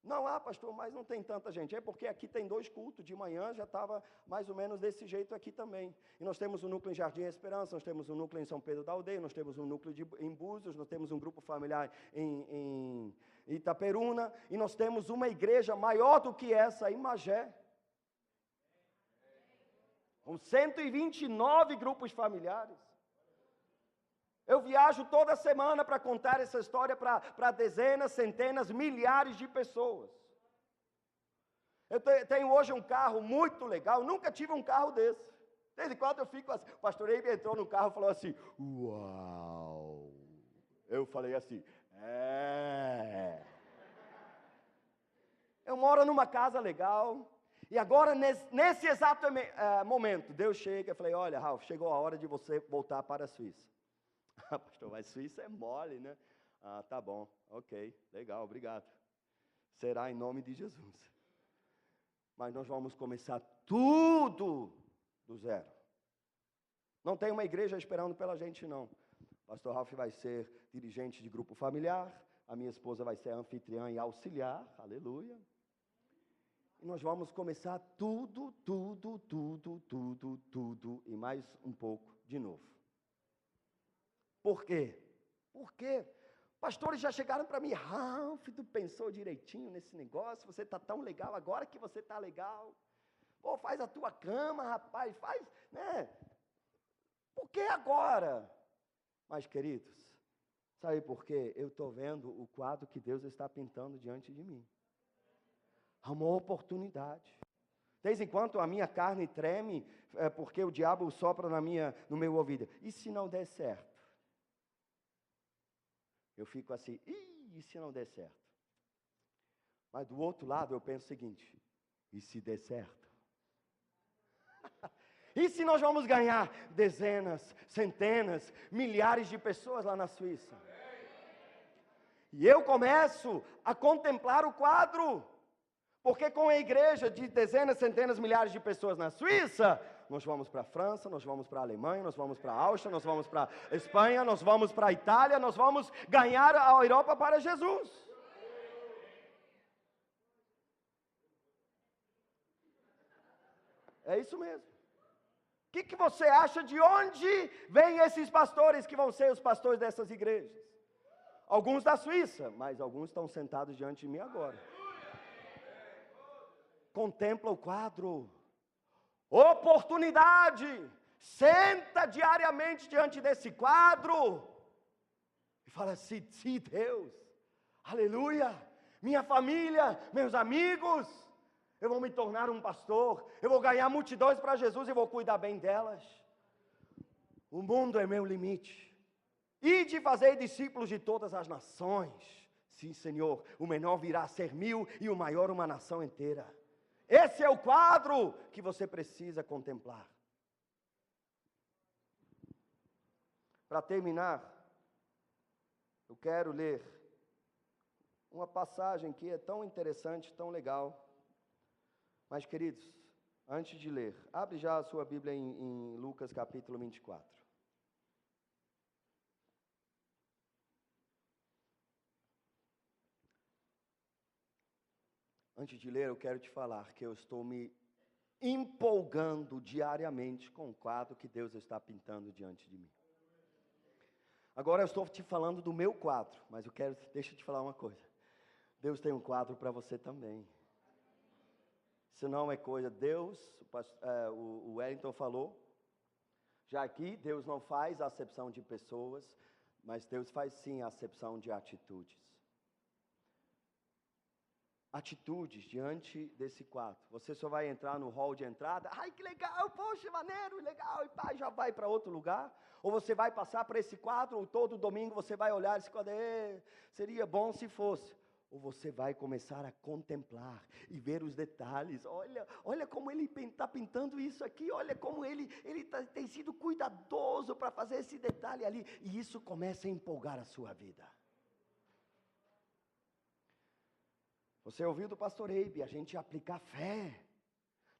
Não, pastor, mas não tem tanta gente. É porque aqui tem 2 cultos, de manhã já estava mais ou menos desse jeito aqui também. E nós temos um núcleo em Jardim Esperança, nós temos um núcleo em São Pedro da Aldeia, nós temos um núcleo em Búzios, nós temos um grupo familiar em Itaperuna, e nós temos uma igreja maior do que essa em Magé. Com 129 grupos familiares. Eu viajo toda semana para contar essa história para dezenas, centenas, milhares de pessoas. Eu tenho hoje um carro muito legal, nunca tive um carro desse. Desde quando eu fico assim, o pastor Eibe entrou no carro e falou assim, uau! Eu falei assim, Eu moro numa casa legal, e agora, nesse exato momento, Deus chega e falei, olha, Ralph, chegou a hora de você voltar para a Suíça. Pastor, mas Suíça é mole, né? Ah, tá bom, ok, legal, obrigado. Será em nome de Jesus. Mas nós vamos começar tudo do zero. Não tem uma igreja esperando pela gente, não. Pastor Ralph vai ser dirigente de grupo familiar, a minha esposa vai ser anfitriã e auxiliar, aleluia. E nós vamos começar tudo, e mais um pouco de novo. Por quê? Porque pastores já chegaram para mim, Ralph, tu pensou direitinho nesse negócio, você está tão legal, agora que você está legal. Pô, faz a tua cama, rapaz, faz, né? Por que agora? Mas, queridos, sabe por quê? Eu estou vendo o quadro que Deus está pintando diante de mim. Há uma oportunidade. De vez em quando a minha carne treme, porque o diabo sopra no meu ouvido. E se não der certo? Eu fico assim, e se não der certo? Mas do outro lado eu penso o seguinte, e se der certo? E se nós vamos ganhar dezenas, centenas, milhares de pessoas lá na Suíça? E eu começo a contemplar o quadro, porque com a igreja de dezenas, centenas, milhares de pessoas na Suíça, nós vamos para a França, nós vamos para a Alemanha, nós vamos para a Áustria, nós vamos para a Espanha, nós vamos para a Itália, nós vamos ganhar a Europa para Jesus. É isso mesmo. O que você acha de onde vêm esses pastores que vão ser os pastores dessas igrejas? Alguns da Suíça, mas alguns estão sentados diante de mim agora. Contempla o quadro. Oportunidade. Senta diariamente diante desse quadro. E fala assim, sim, Deus. Aleluia. Minha família, meus amigos. Eu vou me tornar um pastor, eu vou ganhar multidões para Jesus e vou cuidar bem delas. O mundo é meu limite. Ide fazer discípulos de todas as nações. Sim, Senhor, o menor virá a ser 1000 e o maior uma nação inteira. Esse é o quadro que você precisa contemplar. Para terminar, eu quero ler uma passagem que é tão interessante, tão legal. Mas, queridos, antes de ler, abre já a sua Bíblia em Lucas capítulo 24. Antes de ler, eu quero te falar que eu estou me empolgando diariamente com o quadro que Deus está pintando diante de mim. Agora eu estou te falando do meu quadro, mas deixa eu te falar uma coisa. Deus tem um quadro para você também. Se não é coisa, Deus, o Wellington falou, já aqui Deus não faz acepção de pessoas, mas Deus faz sim acepção de atitudes. Atitudes diante desse quadro. Você só vai entrar no hall de entrada, ai que legal, poxa, maneiro, legal, e pá, já vai para outro lugar. Ou você vai passar por esse quadro, ou todo domingo você vai olhar esse quadro, seria bom se fosse. Ou você vai começar a contemplar e ver os detalhes. Olha como ele está pintando isso aqui. Olha como ele tem sido cuidadoso para fazer esse detalhe ali. E isso começa a empolgar a sua vida. Você ouviu do pastor Eibe, a gente aplicar fé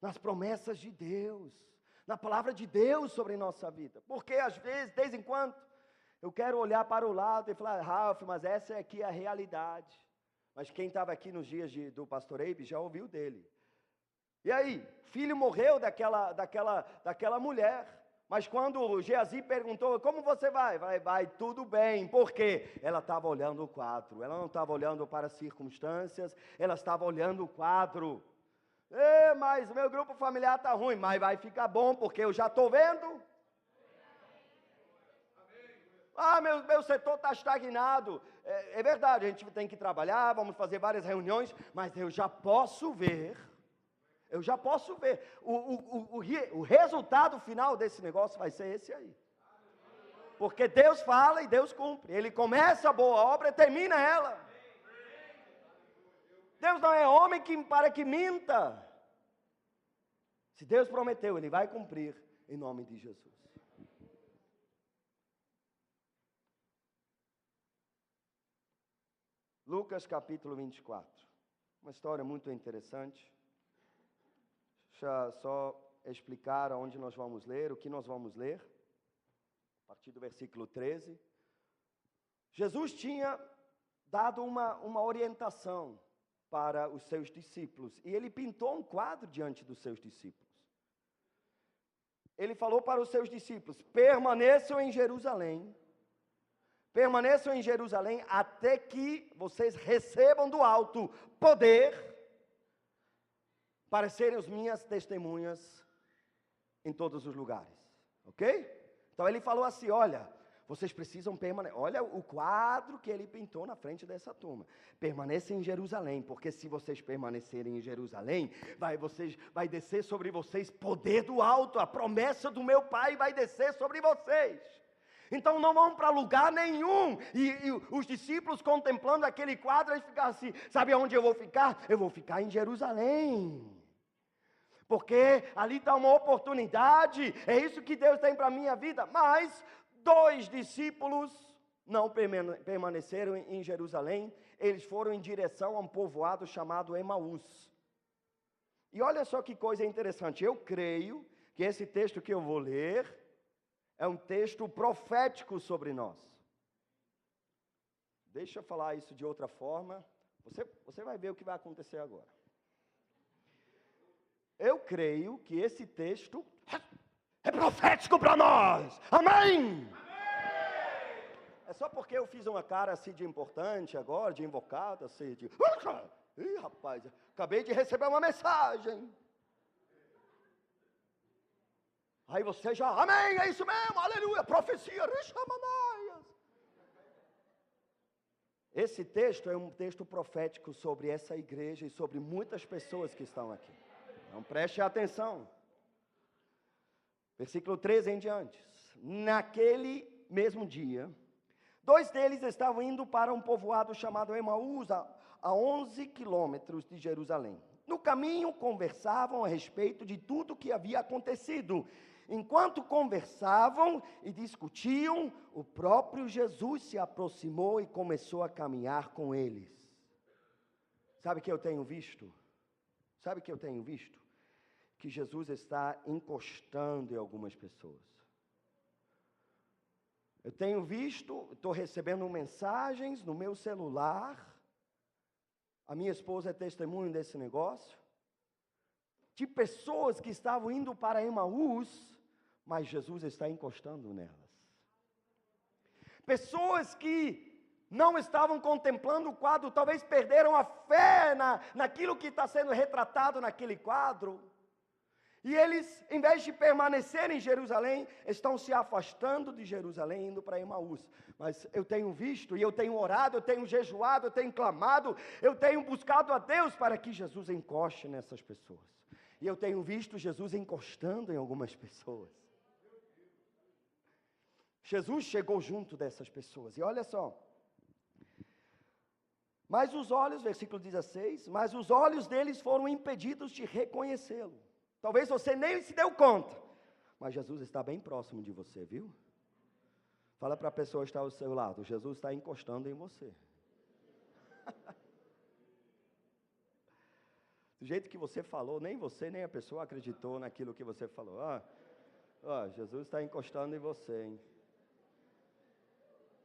nas promessas de Deus, na palavra de Deus sobre nossa vida. Porque às vezes, de vez em quando, eu quero olhar para o lado e falar, Ralph, mas essa aqui é a realidade. Mas quem estava aqui nos dias do pastor Eibe já ouviu dele. E aí, filho morreu daquela mulher. Mas quando Geazi perguntou, como você vai? Vai tudo bem. Por quê? Ela estava olhando o quadro. Ela não estava olhando para as circunstâncias. Ela estava olhando o quadro. Mas meu grupo familiar está ruim. Mas vai ficar bom, porque eu já estou vendo. Meu setor está estagnado. É verdade, a gente tem que trabalhar, vamos fazer várias reuniões, mas eu já posso ver, o resultado final desse negócio vai ser esse aí. Porque Deus fala e Deus cumpre. Ele começa a boa obra e termina ela. Deus não é homem para que minta. Se Deus prometeu, Ele vai cumprir em nome de Jesus. Lucas capítulo 24. Uma história muito interessante. Deixa eu só explicar onde nós vamos ler, o que nós vamos ler. A partir do versículo 13. Jesus tinha dado uma orientação para os seus discípulos. E ele pintou um quadro diante dos seus discípulos. Ele falou para os seus discípulos: permaneçam em Jerusalém. Permaneçam em Jerusalém até que vocês recebam do alto poder para serem as minhas testemunhas em todos os lugares. Ok? Então ele falou assim: olha, vocês precisam permanecer. Olha o quadro que ele pintou na frente dessa turma. Permaneçam em Jerusalém, porque se vocês permanecerem em Jerusalém, vai descer sobre vocês poder do alto. A promessa do meu Pai vai descer sobre vocês. Então não vão para lugar nenhum. E os discípulos contemplando aquele quadro, eles ficaram assim: sabe onde eu vou ficar? Eu vou ficar em Jerusalém. Porque ali está uma oportunidade. É isso que Deus tem para a minha vida. Mas 2 discípulos não permaneceram em Jerusalém. Eles foram em direção a um povoado chamado Emaús. E olha só que coisa interessante. Eu creio que esse texto que eu vou ler é um texto profético sobre nós. Deixa eu falar isso de outra forma. Você vai ver o que vai acontecer agora. Eu creio que esse texto é profético para nós. Amém? É só porque eu fiz uma cara assim de importante agora, de invocado, assim de... Ih, rapaz, acabei de receber uma mensagem. Aí você já, amém, é isso mesmo, aleluia, profecia, esse texto é um texto profético sobre essa igreja e sobre muitas pessoas que estão aqui. Então preste atenção. Versículo 13 em diante. Naquele mesmo dia, 2 deles estavam indo para um povoado chamado Emaús, a 11 quilômetros de Jerusalém. No caminho conversavam a respeito de tudo o que havia acontecido. Enquanto conversavam e discutiam, o próprio Jesus se aproximou e começou a caminhar com eles. Sabe o que eu tenho visto? Sabe o que eu tenho visto? Que Jesus está encostando em algumas pessoas. Eu tenho visto, estou recebendo mensagens no meu celular. A minha esposa é testemunho desse negócio. De pessoas que estavam indo para Emaús, mas Jesus está encostando nelas. Pessoas que não estavam contemplando o quadro, talvez perderam a fé naquilo que está sendo retratado naquele quadro. E eles, em vez de permanecer em Jerusalém, estão se afastando de Jerusalém, indo para Emaús. Mas eu tenho visto, e eu tenho orado, eu tenho jejuado, eu tenho clamado, eu tenho buscado a Deus para que Jesus encoste nessas pessoas. E eu tenho visto Jesus encostando em algumas pessoas. Jesus chegou junto dessas pessoas. E olha só. Mas os olhos, versículo 16, mas os olhos deles foram impedidos de reconhecê-lo. Talvez você nem se deu conta, mas Jesus está bem próximo de você, viu? Fala para a pessoa que está ao seu lado: Jesus está encostando em você. Do jeito que você falou, nem você nem a pessoa acreditou naquilo que você falou. Jesus está encostando em você, hein?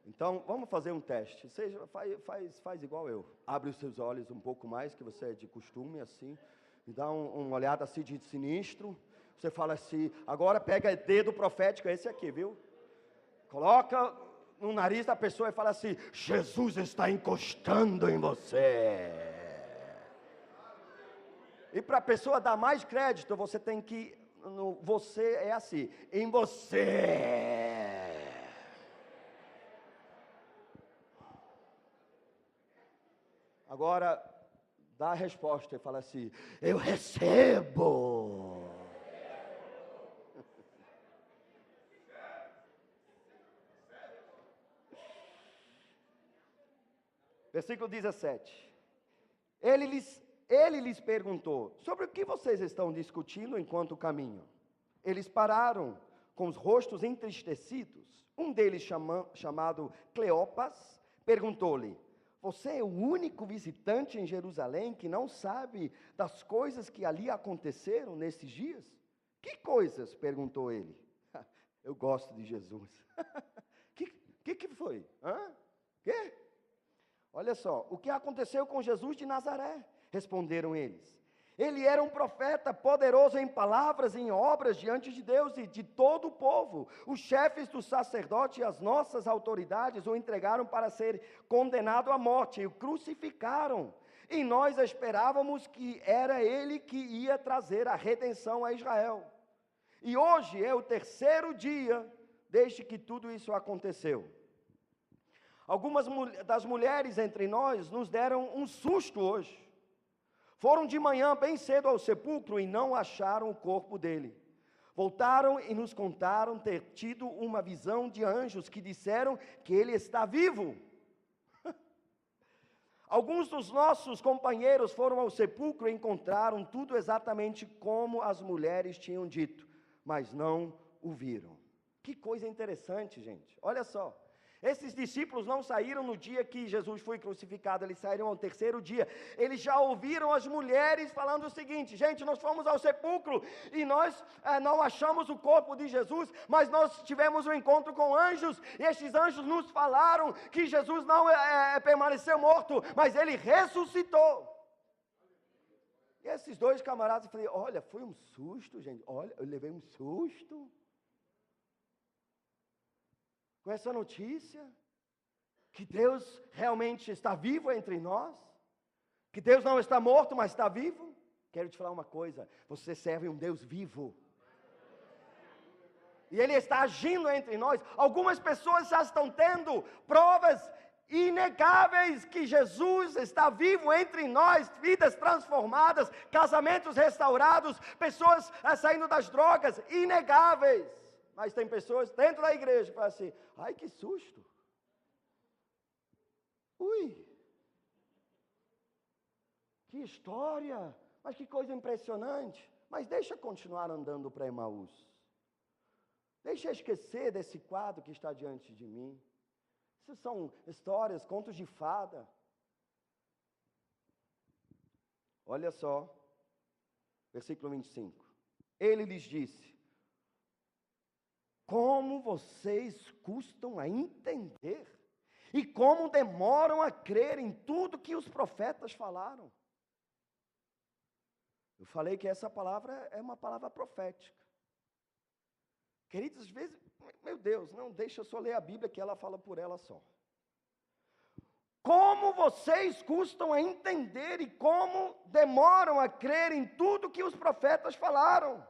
Então, vamos fazer um teste. Faz igual eu. Abre os seus olhos um pouco mais, que você é de costume, assim. E dá uma olhada assim de sinistro. Você fala assim, agora pega dedo profético, esse aqui, viu? Coloca no nariz da pessoa e fala assim: Jesus está encostando em você. E para a pessoa dar mais crédito, você tem que... você é assim, em você. Agora, dá a resposta e fala assim: eu recebo. Versículo 17. Ele lhes perguntou: sobre o que vocês estão discutindo enquanto caminham? Eles pararam, com os rostos entristecidos. Um deles, chamado Cleopas, perguntou-lhe: você é o único visitante em Jerusalém que não sabe das coisas que ali aconteceram nesses dias? Que coisas? Perguntou ele. Eu gosto de Jesus. Que foi? Quê? Olha só, o que aconteceu com Jesus de Nazaré? Responderam eles. Ele era um profeta poderoso em palavras e em obras diante de Deus e de todo o povo. Os chefes dos sacerdotes e as nossas autoridades o entregaram para ser condenado à morte e o crucificaram. E nós esperávamos que era ele que ia trazer a redenção a Israel. E hoje é o terceiro dia desde que tudo isso aconteceu. Algumas das mulheres entre nós nos deram um susto hoje. Foram de manhã bem cedo ao sepulcro e não acharam o corpo dele. Voltaram e nos contaram ter tido uma visão de anjos que disseram que ele está vivo. Alguns dos nossos companheiros foram ao sepulcro e encontraram tudo exatamente como as mulheres tinham dito, mas não o viram. Que coisa interessante, gente. Olha só. Esses discípulos não saíram no dia que Jesus foi crucificado, eles saíram ao terceiro dia. Eles já ouviram as mulheres falando o seguinte: gente, nós fomos ao sepulcro e nós não achamos o corpo de Jesus, mas nós tivemos um encontro com anjos, e estes anjos nos falaram que Jesus não permaneceu morto, mas ele ressuscitou. E esses dois camaradas, eu falei: olha, foi um susto, gente, olha, eu levei um susto com essa notícia, que Deus realmente está vivo entre nós, que Deus não está morto, mas está vivo. Quero te falar uma coisa: você serve um Deus vivo, e Ele está agindo entre nós. Algumas pessoas já estão tendo provas inegáveis que Jesus está vivo entre nós, vidas transformadas, casamentos restaurados, pessoas saindo das drogas, inegáveis. Mas tem pessoas dentro da igreja que falam assim: ai, que susto. Ui, que história, mas que coisa impressionante. Mas deixa continuar andando para Emaús. Deixa eu esquecer desse quadro que está diante de mim. Isso são histórias, contos de fada. Olha só, versículo 25. Ele lhes disse: como vocês custam a entender e como demoram a crer em tudo que os profetas falaram. Eu falei que essa palavra é uma palavra profética. Queridos, às vezes, meu Deus, não deixa eu só ler a Bíblia, que ela fala por ela só. Como vocês custam a entender e como demoram a crer em tudo que os profetas falaram.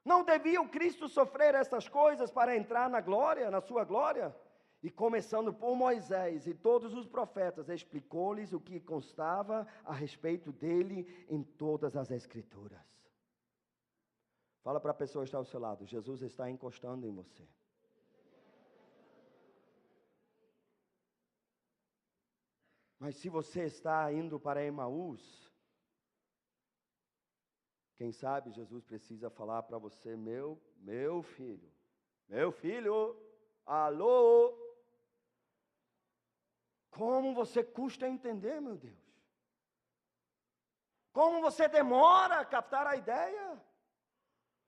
Não devia o Cristo sofrer essas coisas para entrar na glória, na sua glória? E começando por Moisés e todos os profetas, explicou-lhes o que constava a respeito dele em todas as Escrituras. Fala para a pessoa que está ao seu lado: Jesus está encostando em você. Mas se você está indo para Emaús, quem sabe Jesus precisa falar para você: meu filho, alô, como você custa a entender, meu Deus. Como você demora a captar a ideia.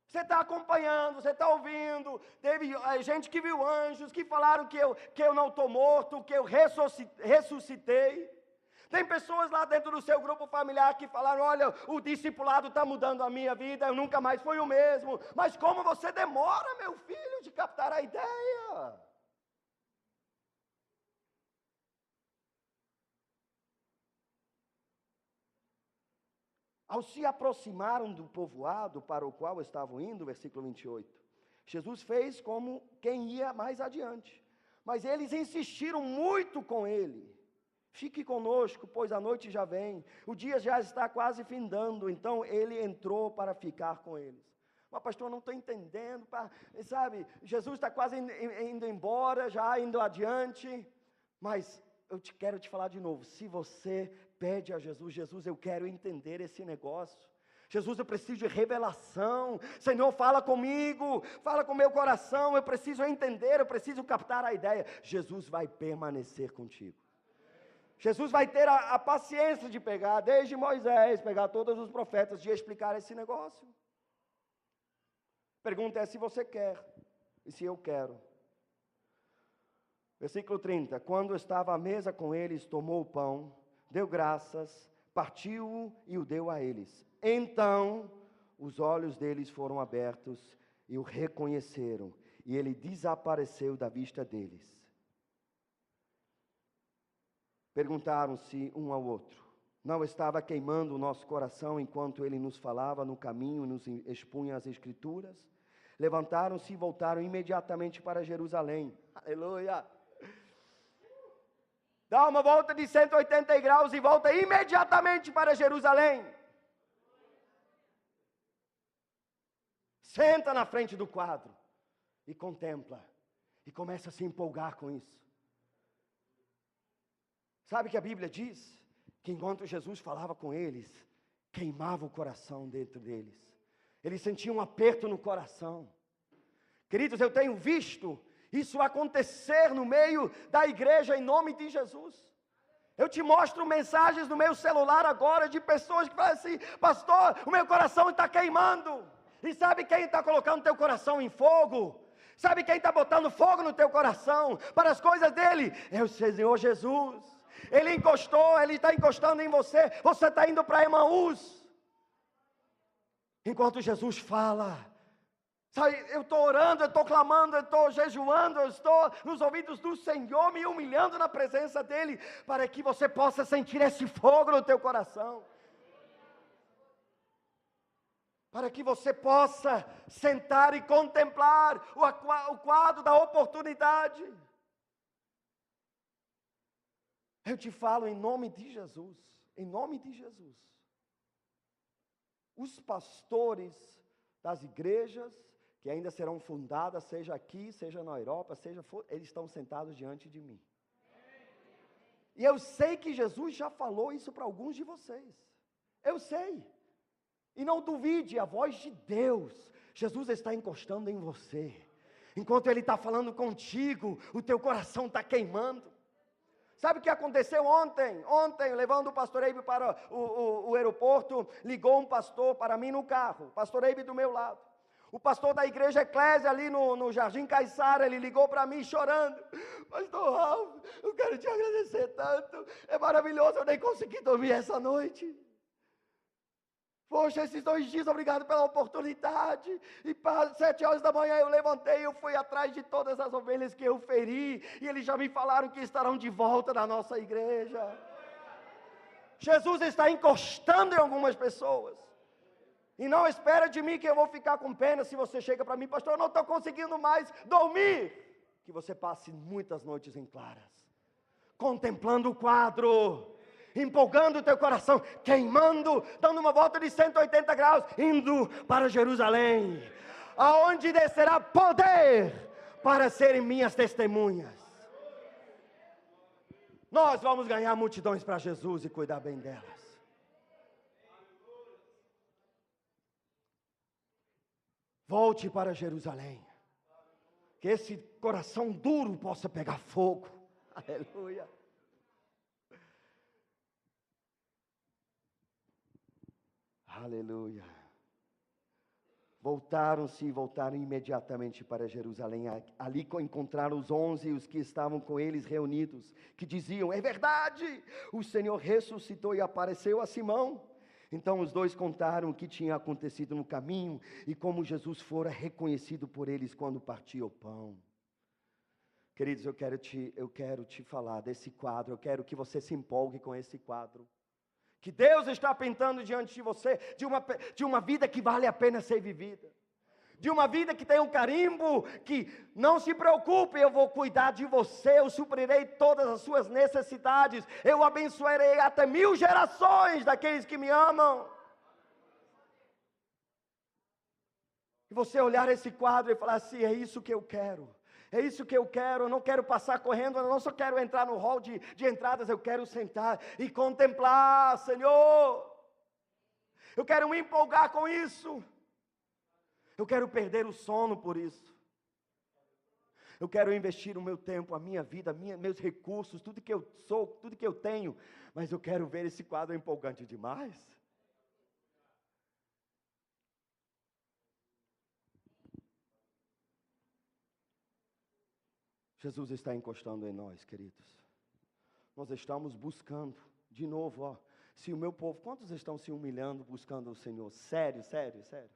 Você está acompanhando, você está ouvindo. Teve gente que viu anjos, que falaram que eu não estou morto, que eu ressuscitei. Tem pessoas lá dentro do seu grupo familiar que falaram: olha, o discipulado está mudando a minha vida, eu nunca mais fui o mesmo. Mas como você demora, meu filho, de captar a ideia? Ao se aproximaram do povoado para o qual estavam indo, versículo 28, Jesus fez como quem ia mais adiante. Mas eles insistiram muito com ele: fique conosco, pois a noite já vem, o dia já está quase findando. Então ele entrou para ficar com eles. Mas pastor, não estou entendendo, sabe, Jesus está quase indo embora, já indo adiante. Mas quero te falar de novo. Se você pede a Jesus, Jesus, eu quero entender esse negócio. Jesus, eu preciso de revelação. Senhor, fala comigo, fala com o meu coração. Eu preciso entender, eu preciso captar a ideia. Jesus vai permanecer contigo. Jesus vai ter a paciência de pegar, desde Moisés, pegar todos os profetas, de explicar esse negócio. Pergunta é se você quer, e se eu quero. Versículo 30, quando estava à mesa com eles, tomou o pão, deu graças, partiu-o e o deu a eles. Então, os olhos deles foram abertos e o reconheceram, e ele desapareceu da vista deles. Perguntaram-se um ao outro, não estava queimando o nosso coração enquanto ele nos falava no caminho e nos expunha as Escrituras? Levantaram-se e voltaram imediatamente para Jerusalém. Aleluia! Dá uma volta de 180 graus e volta imediatamente para Jerusalém. Senta na frente do quadro e contempla. E começa a se empolgar com isso. Sabe que a Bíblia diz? Que enquanto Jesus falava com eles, queimava o coração dentro deles. Eles sentiam um aperto no coração. Queridos, eu tenho visto isso acontecer no meio da igreja em nome de Jesus. Eu te mostro mensagens no meu celular agora de pessoas que falam assim: pastor, o meu coração está queimando. E sabe quem está colocando teu coração em fogo? Sabe quem está botando fogo no teu coração para as coisas dele? É o Senhor Jesus. Ele encostou, ele está encostando em você. Você está indo para Emaús. Enquanto Jesus fala, sabe, eu estou orando, eu estou clamando, eu estou jejuando, eu estou nos ouvidos do Senhor, me humilhando na presença dEle, para que você possa sentir esse fogo no teu coração. Para que você possa sentar e contemplar o quadro da oportunidade. Eu te falo em nome de Jesus, em nome de Jesus. Os pastores das igrejas que ainda serão fundadas, seja aqui, seja na Europa, eles estão sentados diante de mim. E eu sei que Jesus já falou isso para alguns de vocês. Eu sei. E não duvide, a voz de Deus. Jesus está encostando em você. Enquanto Ele está falando contigo, o teu coração está queimando. Sabe o que aconteceu ontem? Ontem, levando o pastor Eibe para o aeroporto, ligou um pastor para mim no carro. O pastor Eibe do meu lado. O pastor da igreja Eclésia ali no Jardim Caiçara, ele ligou para mim chorando. Pastor Ralf, eu quero te agradecer tanto. É maravilhoso, eu nem consegui dormir essa noite. Poxa, esses 2 dias, obrigado pela oportunidade. E para 7 horas da manhã eu levantei, eu fui atrás de todas as ovelhas que eu feri. E eles já me falaram que estarão de volta na nossa igreja. Jesus está encostando em algumas pessoas. E não espera de mim que eu vou ficar com pena se você chega para mim, pastor, eu não estou conseguindo mais dormir. Que você passe muitas noites em claras, contemplando o quadro, empolgando o teu coração, queimando, dando uma volta de 180 graus, indo para Jerusalém, aonde descerá poder para serem minhas testemunhas. Nós vamos ganhar multidões para Jesus e cuidar bem delas. Volte para Jerusalém, que esse coração duro possa pegar fogo. Aleluia. Aleluia. Voltaram-se e voltaram imediatamente para Jerusalém. Ali encontraram os 11 e os que estavam com eles reunidos, que diziam: é verdade, o Senhor ressuscitou e apareceu a Simão. Então os 2 contaram o que tinha acontecido no caminho e como Jesus fora reconhecido por eles quando partia o pão. Queridos, eu quero te falar desse quadro, eu quero que você se empolgue com esse quadro. Que Deus está pintando diante de você, de uma vida que vale a pena ser vivida. De uma vida que tem um carimbo, que não se preocupe, eu vou cuidar de você, eu suprirei todas as suas necessidades, eu abençoarei até 1000 gerações daqueles que me amam. E você olhar esse quadro e falar assim: é isso que eu quero. É isso que eu quero. Eu não quero passar correndo, eu não só quero entrar no hall de entradas, eu quero sentar e contemplar, Senhor. Eu quero me empolgar com isso. Eu quero perder o sono por isso. Eu quero investir o meu tempo, a minha vida, meus recursos, tudo que eu sou, tudo que eu tenho. Mas eu quero ver esse quadro empolgante demais. Jesus está encostando em nós, queridos. Nós estamos buscando, de novo, se o meu povo, quantos estão se humilhando, buscando o Senhor? Sério, sério, sério.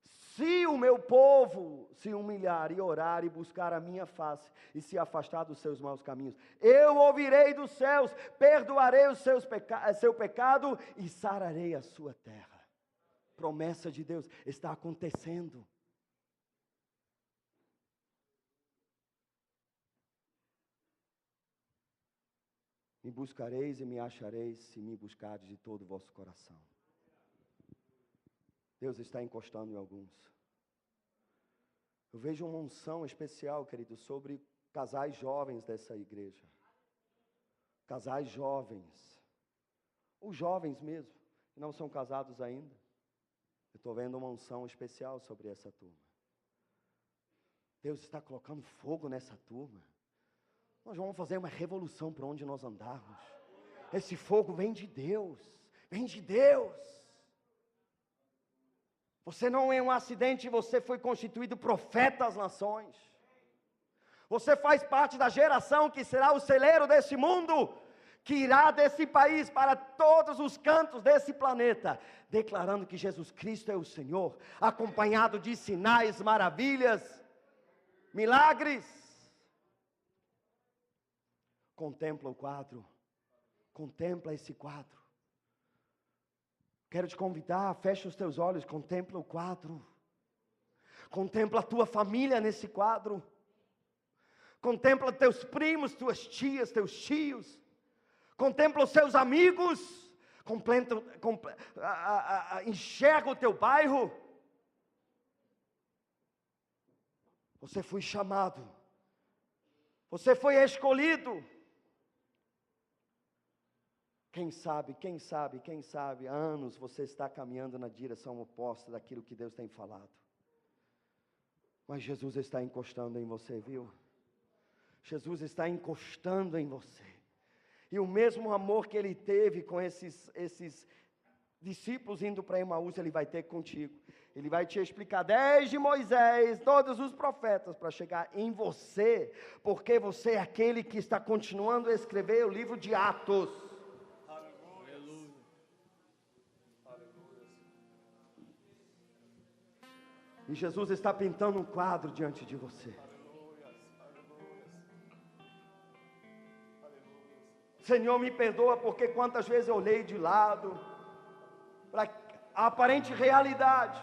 Se o meu povo se humilhar e orar e buscar a minha face e se afastar dos seus maus caminhos, eu ouvirei dos céus, perdoarei o seu pecado e sararei a sua terra. Promessa de Deus está acontecendo. Me buscareis e me achareis, se me buscardes de todo o vosso coração. Deus está encostando em alguns. Eu vejo uma unção especial, querido, sobre casais jovens dessa igreja. Casais jovens. Os jovens mesmo, que não são casados ainda. Eu estou vendo uma unção especial sobre essa turma. Deus está colocando fogo nessa turma. Nós vamos fazer uma revolução por onde nós andarmos. Esse fogo vem de Deus. Vem de Deus. Você não é um acidente, você foi constituído profeta às nações. Você faz parte da geração que será o celeiro desse mundo, que irá desse país para todos os cantos desse planeta, declarando que Jesus Cristo é o Senhor, acompanhado de sinais, maravilhas, milagres. Contempla o quadro, contempla esse quadro. Quero te convidar, fecha os teus olhos, contempla o quadro. Contempla a tua família nesse quadro. Contempla teus primos, tuas tias, teus tios. Contempla os seus amigos. Enxerga o teu bairro. Você foi chamado. Você foi escolhido. Quem sabe, há anos você está caminhando na direção oposta daquilo que Deus tem falado. Mas Jesus está encostando em você, viu? Jesus está encostando em você. E o mesmo amor que Ele teve com esses discípulos indo para Emaús, Ele vai ter contigo. Ele vai te explicar desde Moisés, todos os profetas, para chegar em você. Porque você é aquele que está continuando a escrever o livro de Atos. E Jesus está pintando um quadro diante de você. Senhor, me perdoa porque quantas vezes eu olhei de lado para a aparente realidade.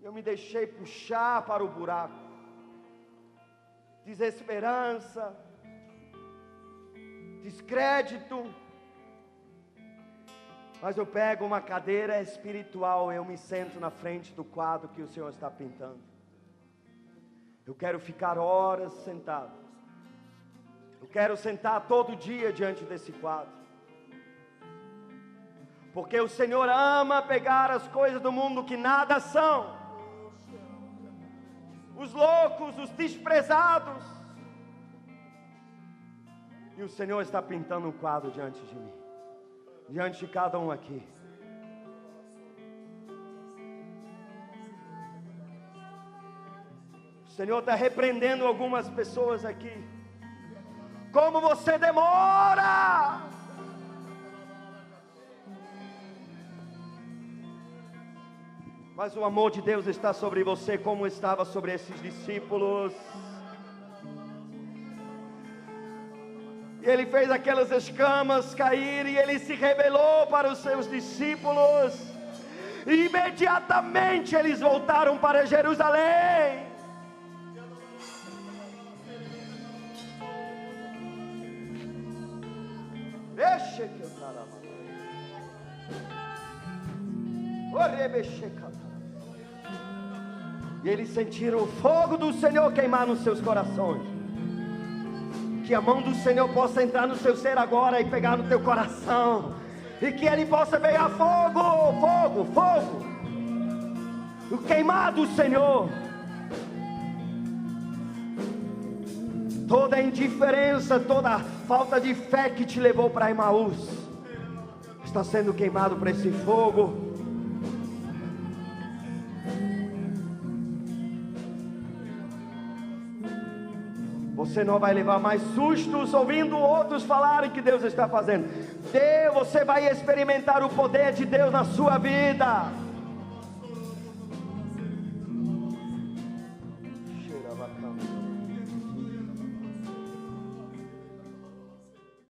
Eu me deixei puxar para o buraco. Desesperança, descrédito. Mas eu pego uma cadeira espiritual, eu me sento na frente do quadro que o Senhor está pintando. Eu quero ficar horas sentado. Eu quero sentar todo dia diante desse quadro. Porque o Senhor ama pegar as coisas do mundo que nada são. Os loucos, os desprezados. E o Senhor está pintando um quadro diante de mim. Diante de cada um aqui. O Senhor está repreendendo algumas pessoas aqui. Como você demora! Mas o amor de Deus está sobre você, como estava sobre esses discípulos. E Ele fez aquelas escamas cair, e Ele se revelou para os seus discípulos. E imediatamente eles voltaram para Jerusalém. Deixa que eu E eles sentiram o fogo do Senhor queimar nos seus corações. Que a mão do Senhor possa entrar no seu ser agora e pegar no teu coração. E que Ele possa pegar fogo, fogo, fogo. O queimar do Senhor. Toda a indiferença, toda a falta de fé que te levou para Emaús está sendo queimado por esse fogo. Você não vai levar mais sustos ouvindo outros falarem que Deus está fazendo. Você vai experimentar o poder de Deus na sua vida.